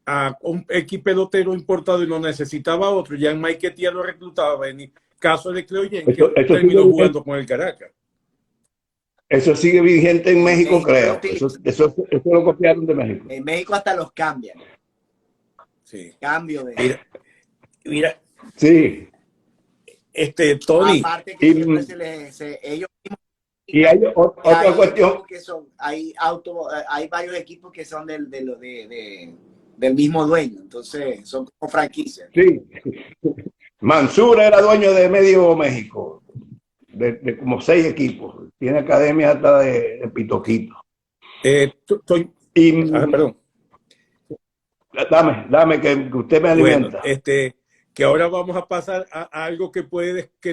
a un equipo pelotero importado y no necesitaba otro. Ya en Maiquetía lo reclutaba. En caso de Cleo James, que terminó jugando con el Caracas. Eso sigue vigente en México, creo. Eso lo copiaron de México. En México hasta los cambian. Sí. Cambio de... Mira. Sí. Tony. Aparte que ellos mismos. Y hay otra cuestión. Hay varios equipos que son del mismo dueño, entonces son como franquicias. Sí. Mansur era dueño de medio México, de como 6 equipos. Tiene academia hasta de Pitoquito. Perdón. Dame que usted me alimenta. Bueno, que ahora vamos a pasar a algo que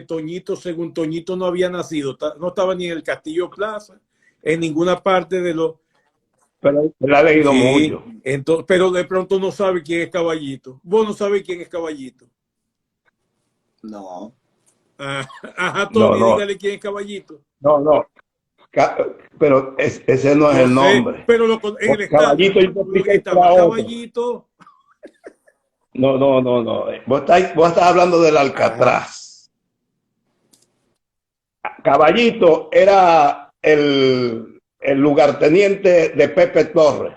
Toñito, según Toñito, no había nacido, no estaba ni en el Castillo Plaza, en ninguna parte de los... Pero él ha leído mucho. Entonces, pero de pronto no sabe quién es Caballito. Vos no sabés quién es Caballito. No. Ajá, Tony, no. Dígale quién es Caballito. No. Pero ese no es el nombre. Pero en el Caballito estaba Caballito. No, no, no, no. Vos estás hablando del Ajá. Alcatraz. Caballito era el lugarteniente de Pepe Torres,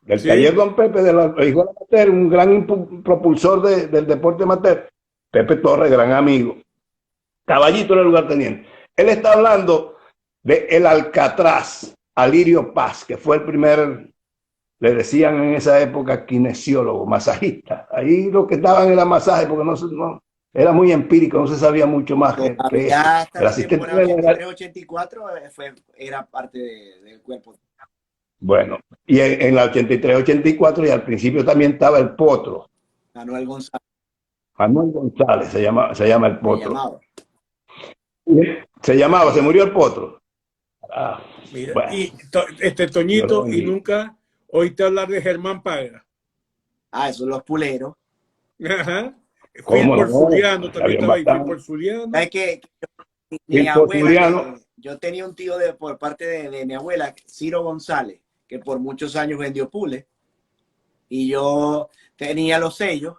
del taller Sí, Don Pepe de la Escuela Amateur, un gran propulsor del deporte amateur. Pepe Torres, gran amigo. Caballito era el lugarteniente. Él está hablando de el Alcatraz, Alirio Paz, que fue el primer, le decían en esa época, kinesiólogo, masajista. Ahí lo que estaban era masaje, porque no, era muy empírico, no se sabía mucho más que eso. Todavía hasta El la asistente temporada de él era, 83-84 era parte del cuerpo. bueno, y en la 83-84 y al principio también estaba el Potro, Manuel González Manuel González se llama el se Potro. llamaba. Se murió el Potro. Ah, mira, bueno, y Dios lo Toñito, y bendiga. nunca oíste hablar de Germán Paga. Ah, esos los puleros. Ajá. ¿Cómo Por no? Zuliano, también Habían estaba ahí, bastante. por Zuliano. ¿Sabes qué? Mi Filpo abuela, Turiano, yo tenía un tío por parte de mi abuela, Ciro González, que por muchos años vendió pules, y yo tenía los sellos,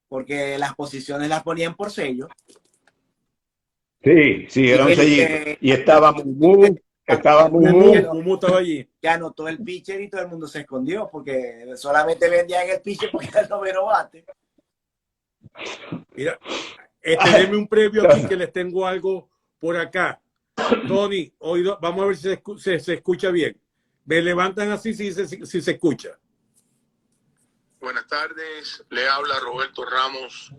porque las posiciones las ponían por sello, sí, sí, y era un el sellito. que Y estaba Mumú, estaba Mumú. Mumu estaba allí. que anotó el pitcher y todo el mundo se escondió, porque solamente vendían el pitcher porque era el noveno bate. Mira, denme un previo aquí que les tengo algo por acá. Tony, vamos a ver si se escucha bien. Me levantan así si se escucha. Buenas tardes, le habla Roberto Ramos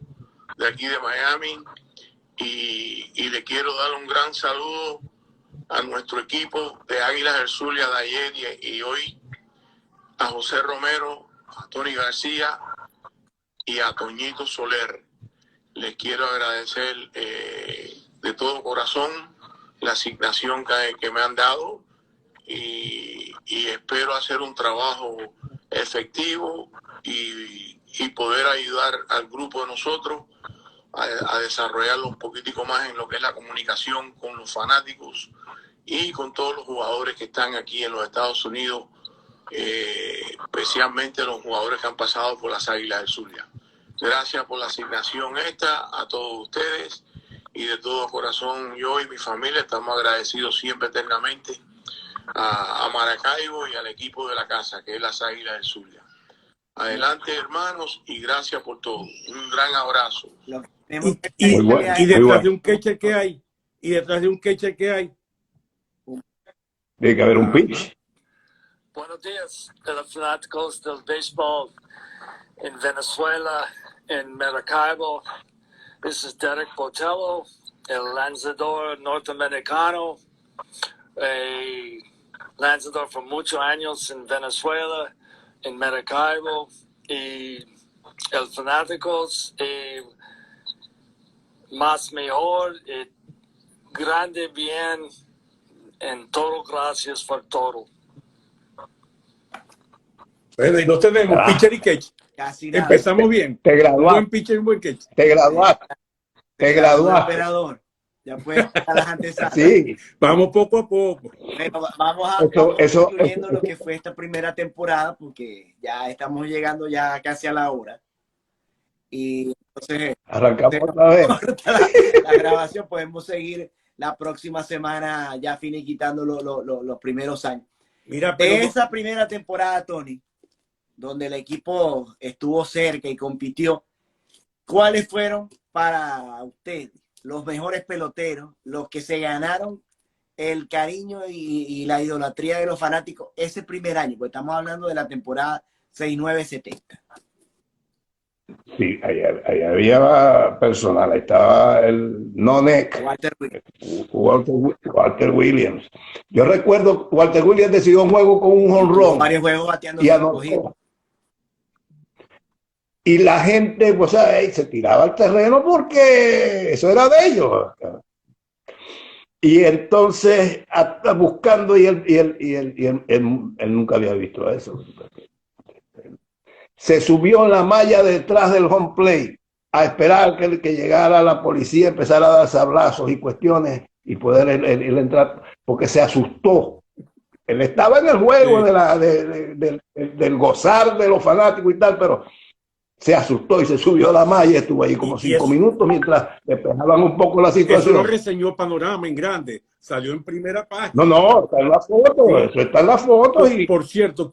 de aquí de Miami y le quiero dar un gran saludo a nuestro equipo de Águilas del Zulia de ayer y hoy, a José Romero, a Tony García y a Toñito Soler. Les quiero agradecer de todo corazón la asignación que me han dado y espero hacer un trabajo efectivo y poder ayudar al grupo de nosotros a desarrollarlo un poquitico más en lo que es la comunicación con los fanáticos y con todos los jugadores que están aquí en los Estados Unidos, especialmente los jugadores que han pasado por las Águilas del Zulia. Gracias por la asignación esta a todos ustedes y de todo corazón yo y mi familia estamos agradecidos siempre eternamente a Maracaibo y al equipo de la casa, que es las Águilas del Zulia. Adelante, hermanos, y gracias por todo. Un gran abrazo. Lo que tenemos que Y, Muy decirle bueno, a y muy detrás bueno. de un catcher que hay, y detrás de un catcher que hay. Tiene que haber un Ajá. pitch. Buenos días, fanáticos del béisbol en Venezuela, en Maracaibo. This is Derek Botello, el lanzador norteamericano, lanzador por muchos años en Venezuela, en Maracaibo, y el fanáticos más mejor, grande bien, en todo, gracias por todo. Bueno, y nos tenemos pitcher y catch. casi nada. Empezamos bien. Te Un buen graduaste, pitcher y un buen catch. te graduaste, te Graduado graduaste. emperador. Ya puedes estar las antesalas. Sí, Vamos poco a poco. Bueno, vamos eso, concluyendo lo que fue esta primera temporada, porque ya estamos llegando ya casi a la hora. Y entonces arrancamos otra vez. corta la grabación, podemos seguir la próxima semana ya finiquitando los primeros años. Mira, De esa primera temporada, Tony, donde el equipo estuvo cerca y compitió, ¿cuáles fueron para usted los mejores peloteros, los que se ganaron el cariño y la idolatría de los fanáticos ese primer año? Pues estamos hablando de la temporada 69-70. Sí, ahí había personal, ahí estaba el Nonek, Walter Williams. Yo recuerdo, Walter Williams decidió un juego con un jonrón Varios juegos bateando y sin anotó. cogido. Y la gente, pues, se tiraba al terreno porque eso era de ellos. Y entonces, hasta buscando, y él nunca había visto eso. Se subió en la malla detrás del home plate a esperar que llegara la policía, empezara a dar sablazos y cuestiones y poder él entrar, porque se asustó él estaba en el juego Sí. del gozar de los fanáticos y tal, pero se asustó y se subió a la malla y estuvo ahí como Y 5 eso, minutos mientras despejaban un poco la eso lo situación. reseñó Panorama en grande, salió en primera No, página. no, está en la foto, Sí. eso está en la foto y Por cierto,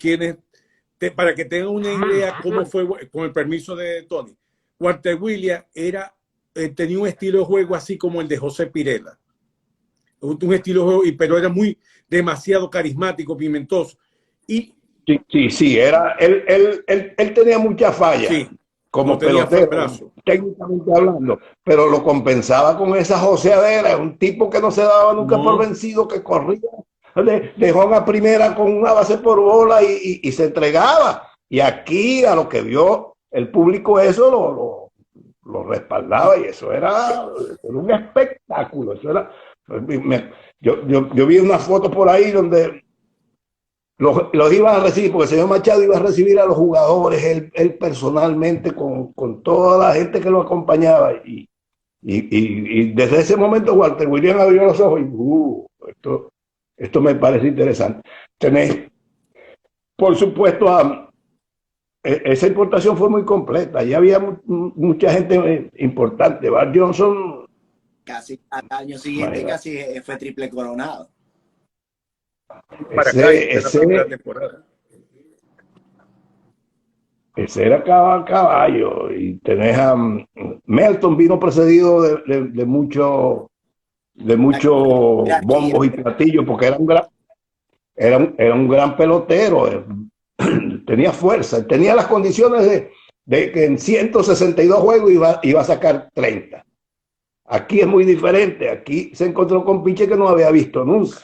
para que tengan una idea cómo fue, con el permiso de Tony, Walter Williams tenía un estilo de juego así como el de José Pirela. Un estilo de juego, pero era demasiado carismático, pimentoso. Y sí, él tenía muchas fallas sí, no como tenía pelotero, brazo. técnicamente hablando, pero lo compensaba con esa joseadera, un tipo que no se daba nunca por No, vencido, que corría dejó a primera con una base por bola y se entregaba. Y aquí, a lo que vio el público, eso lo respaldaba y eso era un espectáculo. Eso era, yo vi una foto por ahí donde los iban a recibir, porque el señor Machado iba a recibir a los jugadores, él personalmente, con toda la gente que lo acompañaba. Y desde ese momento Walter Williams abrió los ojos y esto me parece interesante. Tenés, por supuesto, esa importación fue muy completa. Ya había mucha gente importante. Bart Johnson, Casi al año siguiente imagínate, casi fue triple coronado. para acá ese, en la primera ese, temporada. ese era caballo. Y tenés a Melton, vino precedido de mucho bombos y platillos, porque era un gran pelotero. Tenía fuerza, tenía las condiciones de que en 162 juegos iba a sacar 30. Aquí es muy diferente. Aquí se encontró con pitches que no había visto nunca.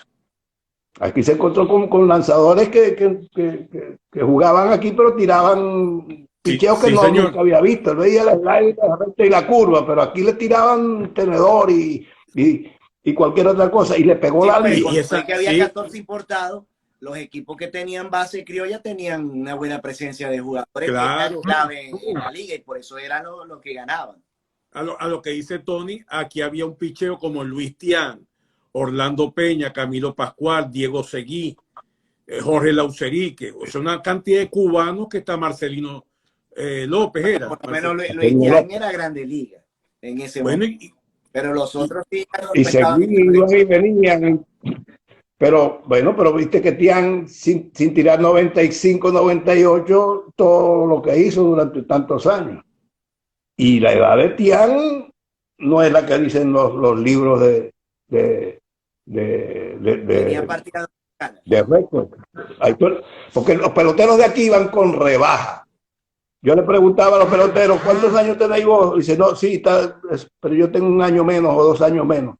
Aquí se encontró con lanzadores que jugaban aquí, pero tiraban Sí, picheos que sí, no señor. nunca había visto. Él veía el slide, la recta y la curva, pero aquí le tiraban tenedor y cualquier otra cosa. Y le pegó Sí, la pues, línea. cuando fue que había Sí, 14 importados, los equipos que tenían base criolla tenían una buena presencia de jugadores que eran claro. clave en la liga y por eso era lo que ganaban. A lo que dice Tony, aquí había un picheo como Luis Tián, Orlando Peña, Camilo Pascual, Diego Seguí, Jorge Lauserique, o sea, una cantidad de cubanos que está Marcelino López Por era. lo menos Luis Tenía Tian era grande liga en ese Bueno, momento. Pero los otros sí ya y no estaban en la seguían liga. y venían. Pero bueno, pero viste que Tian, sin tirar 95, 98, todo lo que hizo durante tantos años. Y la edad de Tian no es la que dicen los libros de, de, de, Tenía de, partidas dominicanas. de récord. Porque los peloteros de aquí iban con rebaja. Yo le preguntaba a los peloteros, ¿cuántos años tenéis vos? Y dice, no, sí, pero yo tengo 1 año menos o 2 años menos.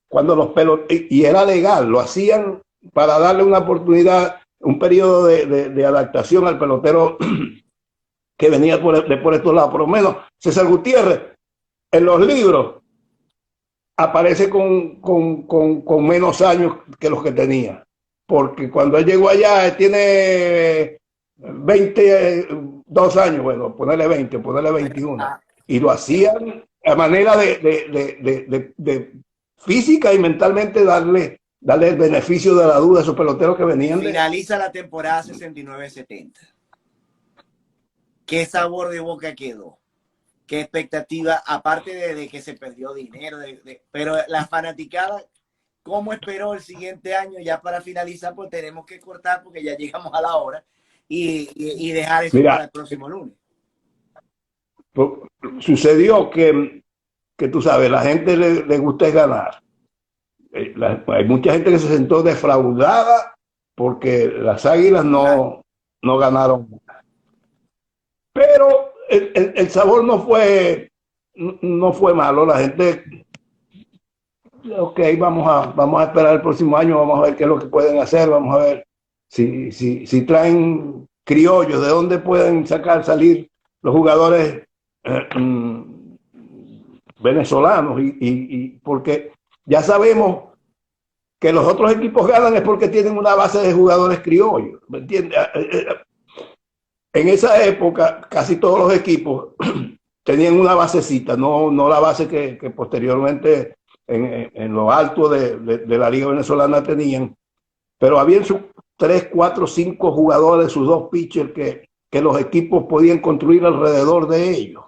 Cuando los peloteros, y era legal, lo hacían para darle una oportunidad, un periodo de adaptación al pelotero que venía por estos lados. Por lo menos César Gutiérrez, en los libros, aparece con menos años que los que tenía. Porque cuando él llegó allá, él tiene 22 años, bueno, ponerle 20, ponerle 21. Y lo hacían a manera de física y mentalmente darle el beneficio de la duda a esos peloteros que venían Finaliza la temporada 69-70. ¿Qué sabor de boca quedó? ¿Qué expectativa? Aparte de que se perdió dinero, pero la fanaticada, ¿cómo esperó el siguiente año? Ya para finalizar, pues tenemos que cortar porque ya llegamos a la hora y dejar eso para el próximo lunes. Sucedió que tú sabes, la gente le gusta ganar. Hay mucha gente que se sentó defraudada porque las Águilas no ganaron. Pero el sabor no fue malo. La gente, ok, vamos a esperar el próximo año, vamos a ver qué es lo que pueden hacer, vamos a ver si traen criollos, de dónde pueden salir los jugadores venezolanos y porque ya sabemos que los otros equipos ganan es porque tienen una base de jugadores criollos, ¿me entiendes? En esa época casi todos los equipos tenían una basecita, no la base que posteriormente en lo alto de la Liga Venezolana tenían, pero había 3, 4, 5 jugadores, sus 2 pitchers que los equipos podían construir alrededor de ellos.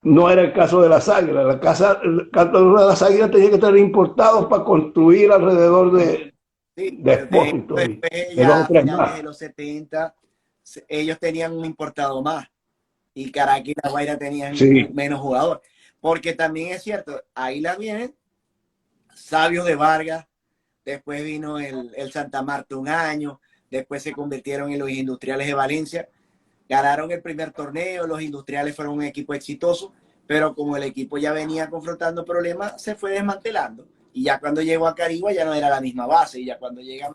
No era el caso de las Águilas. El caso de las Águilas tenía que estar importados para construir alrededor de Expósito. Después, ya a finales de los 70, ellos tenían un importado más. Y Caracas y La Guaira tenían menos jugadores. Porque también es cierto, ahí la vienen Sabio de Vargas, después vino el Santa Marta un año, después se convirtieron en los Industriales de Valencia, ganaron el primer torneo, los Industriales fueron un equipo exitoso, pero como el equipo ya venía confrontando problemas, se fue desmantelando. Y ya cuando llegó a Carigua ya no era la misma base, y ya cuando llega...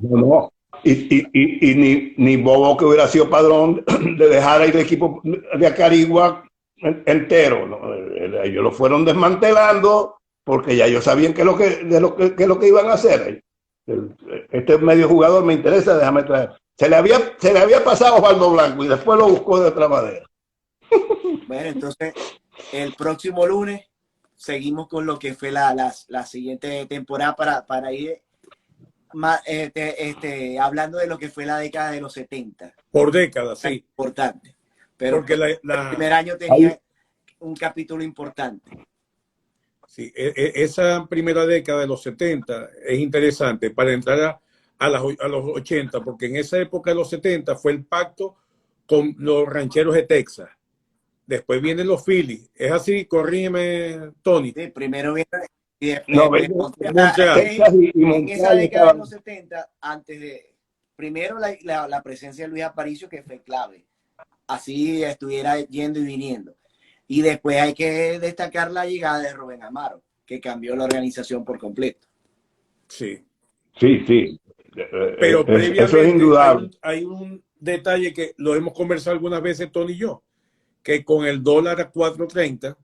No. Y ni Bobo, que hubiera sido padrón de dejar el equipo de Acarigua entero, ¿no? Ellos lo fueron desmantelando porque ya ellos sabían qué es lo que iban a hacer. Este medio jugador me interesa, déjame traer. Se le había pasado a Osvaldo Blanco y después lo buscó de otra manera. Bueno, entonces el próximo lunes seguimos con lo que fue la siguiente temporada para ir hablando de lo que fue la década de los 70. Por década, sí. Importante. Pero porque el primer año tenía un capítulo importante. Sí, esa primera década de los 70 es interesante para entrar a los 80, porque en esa época de los 70 fue el pacto con los Rancheros de Texas. Después vienen los Phillies. ¿Es así? Corrígeme, Tony. Sí, primero viene... Montreal. En esa década de los 70, primero la presencia de Luis Aparicio, que fue clave. Así estuviera yendo y viniendo. Y después hay que destacar la llegada de Rubén Amaro, que cambió la organización por completo. Sí. Sí. Pero previamente eso es indudable. Hay un detalle que lo hemos conversado algunas veces, Tony y yo, que con el dólar a 4.30,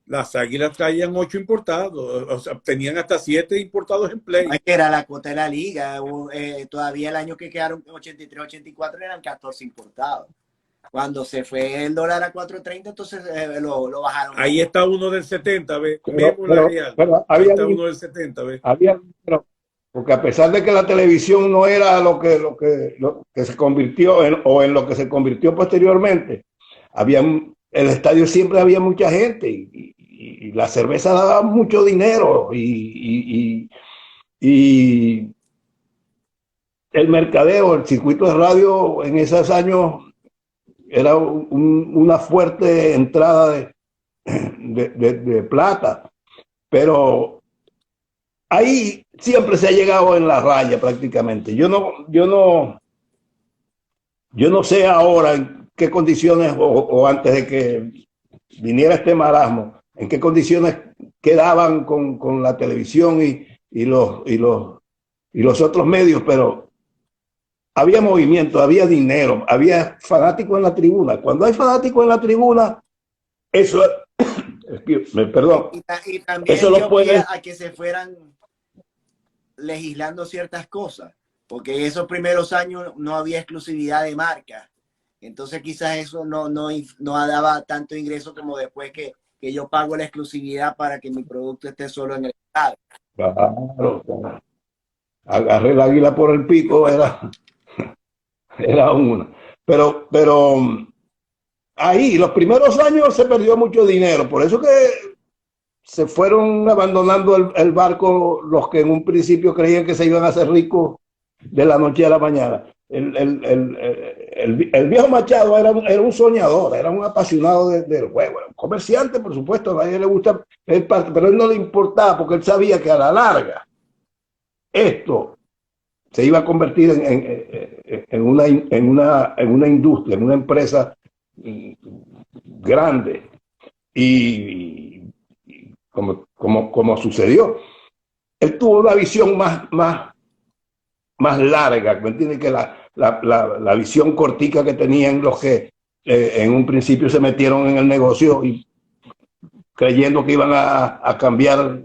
las Águilas traían 8 importados, o sea, tenían hasta 7 importados en play. Que era la cuota de la liga. Todavía el año que quedaron 83, 84 eran 14 importados. Cuando se fue el dólar a 4.30, entonces lo bajaron. Ahí está uno del 70, ¿ves? Ahí está uno del 70, ¿ves? Porque a pesar de que la televisión no era lo que se convirtió en lo que se convirtió posteriormente, el estadio siempre había mucha gente y la cerveza daba mucho dinero y el mercadeo, el circuito de radio en esos años era una fuerte entrada de plata, pero ahí siempre se ha llegado en la raya prácticamente. Yo no sé ahora en qué condiciones, o antes de que viniera este marasmo, en qué condiciones quedaban con la televisión y los otros medios, pero había movimiento, había dinero, había fanáticos en la tribuna. Cuando hay fanáticos en la tribuna, eso, perdón, y también eso lo puede a que se fueran legislando ciertas cosas, porque en esos primeros años no había exclusividad de marca. Entonces quizás eso no daba tanto ingreso como después que yo pago la exclusividad para que mi producto esté solo en el estado. Claro. Agarré el águila por el pico, era una. Pero ahí, los primeros años se perdió mucho dinero, por eso que se fueron abandonando el barco los que en un principio creían que se iban a hacer ricos de la noche a la mañana. El viejo Machado era un soñador, era un apasionado del juego, era un comerciante, por supuesto, a nadie le gusta el parte, pero a él no le importaba porque él sabía que a la larga esto se iba a convertir en una industria, en una empresa grande y como sucedió. Él tuvo una visión más larga, ¿me entiendes? Que la visión cortica que tenían los que en un principio se metieron en el negocio y creyendo que iban a cambiar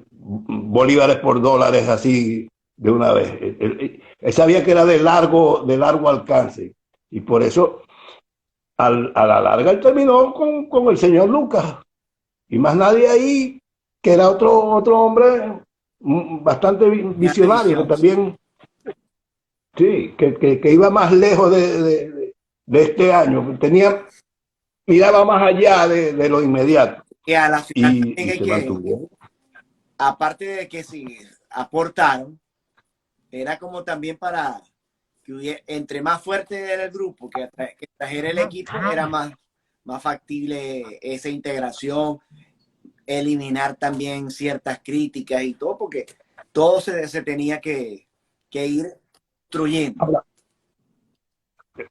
bolívares por dólares así de una vez. Él sabía que era de largo alcance y por eso a la larga él terminó con el señor Lucas y más nadie ahí, que era otro hombre bastante Una visionario, que revisión, también, sí, que iba más lejos de este año, miraba más allá de lo inmediato que a la final también y hay se que, mantuvo. aparte de que sí aportaron, era como también para que entre más fuerte era el grupo, que trajera el equipo, era más factible esa integración, eliminar también ciertas críticas y todo, porque todo se tenía que ir destruyendo. Ahora,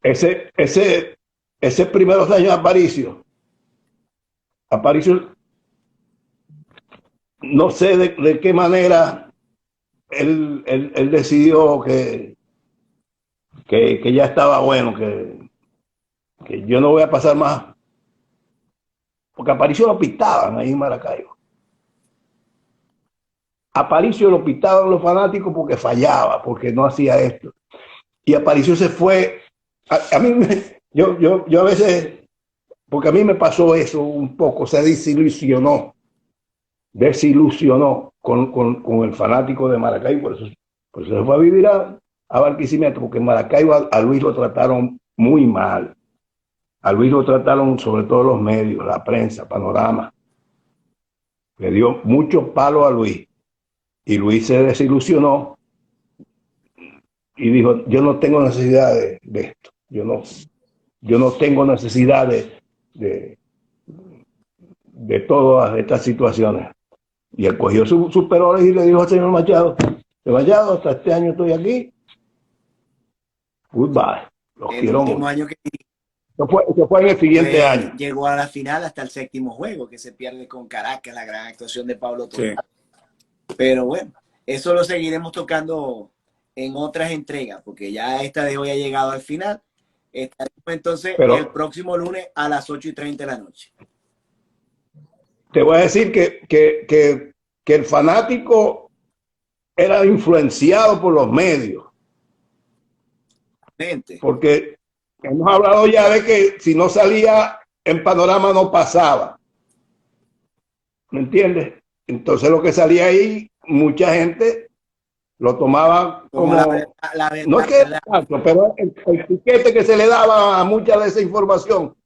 ese primeros años Aparicio, no sé de qué manera él decidió que ya estaba bueno, que yo no voy a pasar más, porque Aparicio lo pitaban ahí en Maracaibo. Aparicio lo pitaban los fanáticos porque fallaba, porque no hacía esto. Y Aparicio se fue. A mí, yo a veces, porque a mí me pasó eso un poco, se desilusionó con el fanático de Maracaibo, por eso se fue a vivir a Barquisimeto, porque en Maracaibo a Luis lo trataron muy mal. A Luis lo trataron sobre todo los medios, la prensa, Panorama. Le dio mucho palo a Luis. Y Luis se desilusionó y dijo, yo no tengo necesidad de esto. Yo no tengo necesidad de todas estas situaciones. Y él cogió sus peroles y le dijo al señor Machado, hasta este año estoy aquí. Goodbye. Los El quiero último mucho. año que Eso fue en el siguiente año. llegó a la final hasta el séptimo juego, que se pierde con Caracas, la gran actuación de Pablo Torres. Sí. Pero bueno, eso lo seguiremos tocando en otras entregas, porque ya esta de hoy ha llegado al final. Estaremos entonces el próximo lunes a las 8:30 de la noche. Te voy a decir que el fanático era influenciado por los medios. Porque hemos hablado ya de que si no salía en Panorama no pasaba. ¿Me entiendes? Entonces lo que salía ahí, mucha gente lo tomaba como la verdad, no es que era tanto, pero el piquete que se le daba a mucha de esa información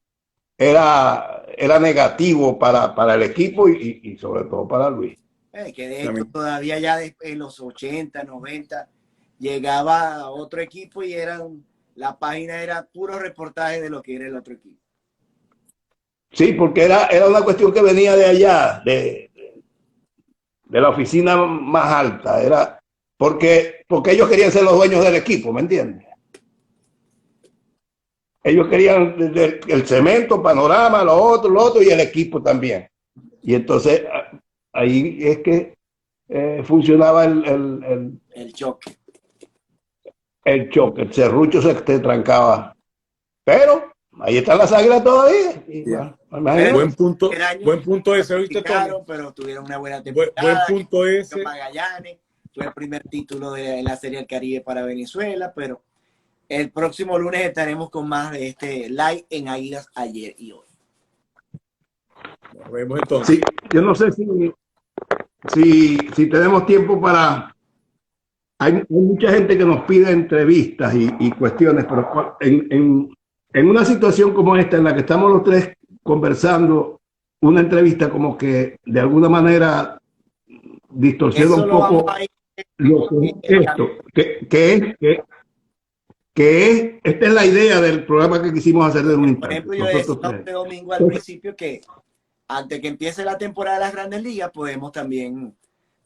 era negativo para el equipo y sobre todo para Luis. Que de hecho todavía ya en los 80, 90 llegaba otro equipo y la página era puro reportaje de lo que era el otro equipo. Sí, porque era una cuestión que venía de allá, de la oficina más alta, era porque ellos querían ser los dueños del equipo, ¿me entiendes? Ellos querían el cemento, Panorama, lo otro y el equipo también. Y entonces ahí es que funcionaba el choque. El choque, el serrucho se te trancaba. Pero ahí están las águilas todavía. Buen punto ese, ¿viste, Tony? Pero tuvieron una buena temporada. Buen punto ese. Magallanes, fue el primer título de la Serie del Caribe para Venezuela, pero el próximo lunes estaremos con más de este live en Águilas ayer y hoy. Nos vemos entonces. Sí, yo no sé si tenemos tiempo para... Hay mucha gente que nos pide entrevistas y cuestiones, pero en una situación como esta, en la que estamos los tres conversando, una entrevista como que de alguna manera distorsiona un poco lo que es esto, esta es la idea del programa que quisimos hacer de un instante. Por ejemplo, yo decía este domingo al principio que antes que empiece la temporada de las Grandes Ligas, podemos también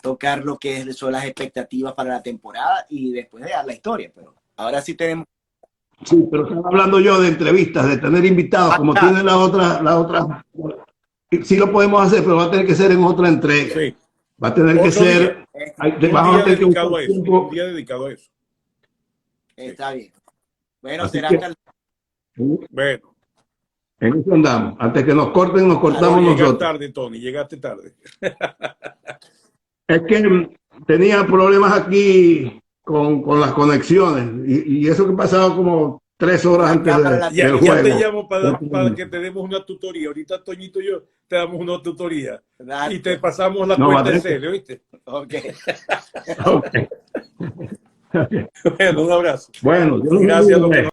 tocar lo que son las expectativas para la temporada y después de dar la historia, pero ahora sí tenemos. Sí, pero estaba hablando yo de entrevistas, de tener invitados, como tiene la otra. Sí lo podemos hacer, pero va a tener que ser en otra entrega. Sí. Va a tener que ser. Un día dedicado a eso. Está bien. Bueno, así será que, hasta bueno. En eso andamos. Antes que nos corten, nos cortamos nosotros. Tarde, Tony, llegaste tarde. Es que tenía problemas aquí con las conexiones y eso que he pasado como 3 horas antes Ya, del ya juego. te llamo para que te demos una tutoría. Ahorita Toñito y yo te damos una tutoría. Dale. Y te pasamos la No, cuenta vale. de Cele, ¿oíste? Ok. Ok. Bueno, un abrazo. Bueno, Dios los Gracias a los bendiga. que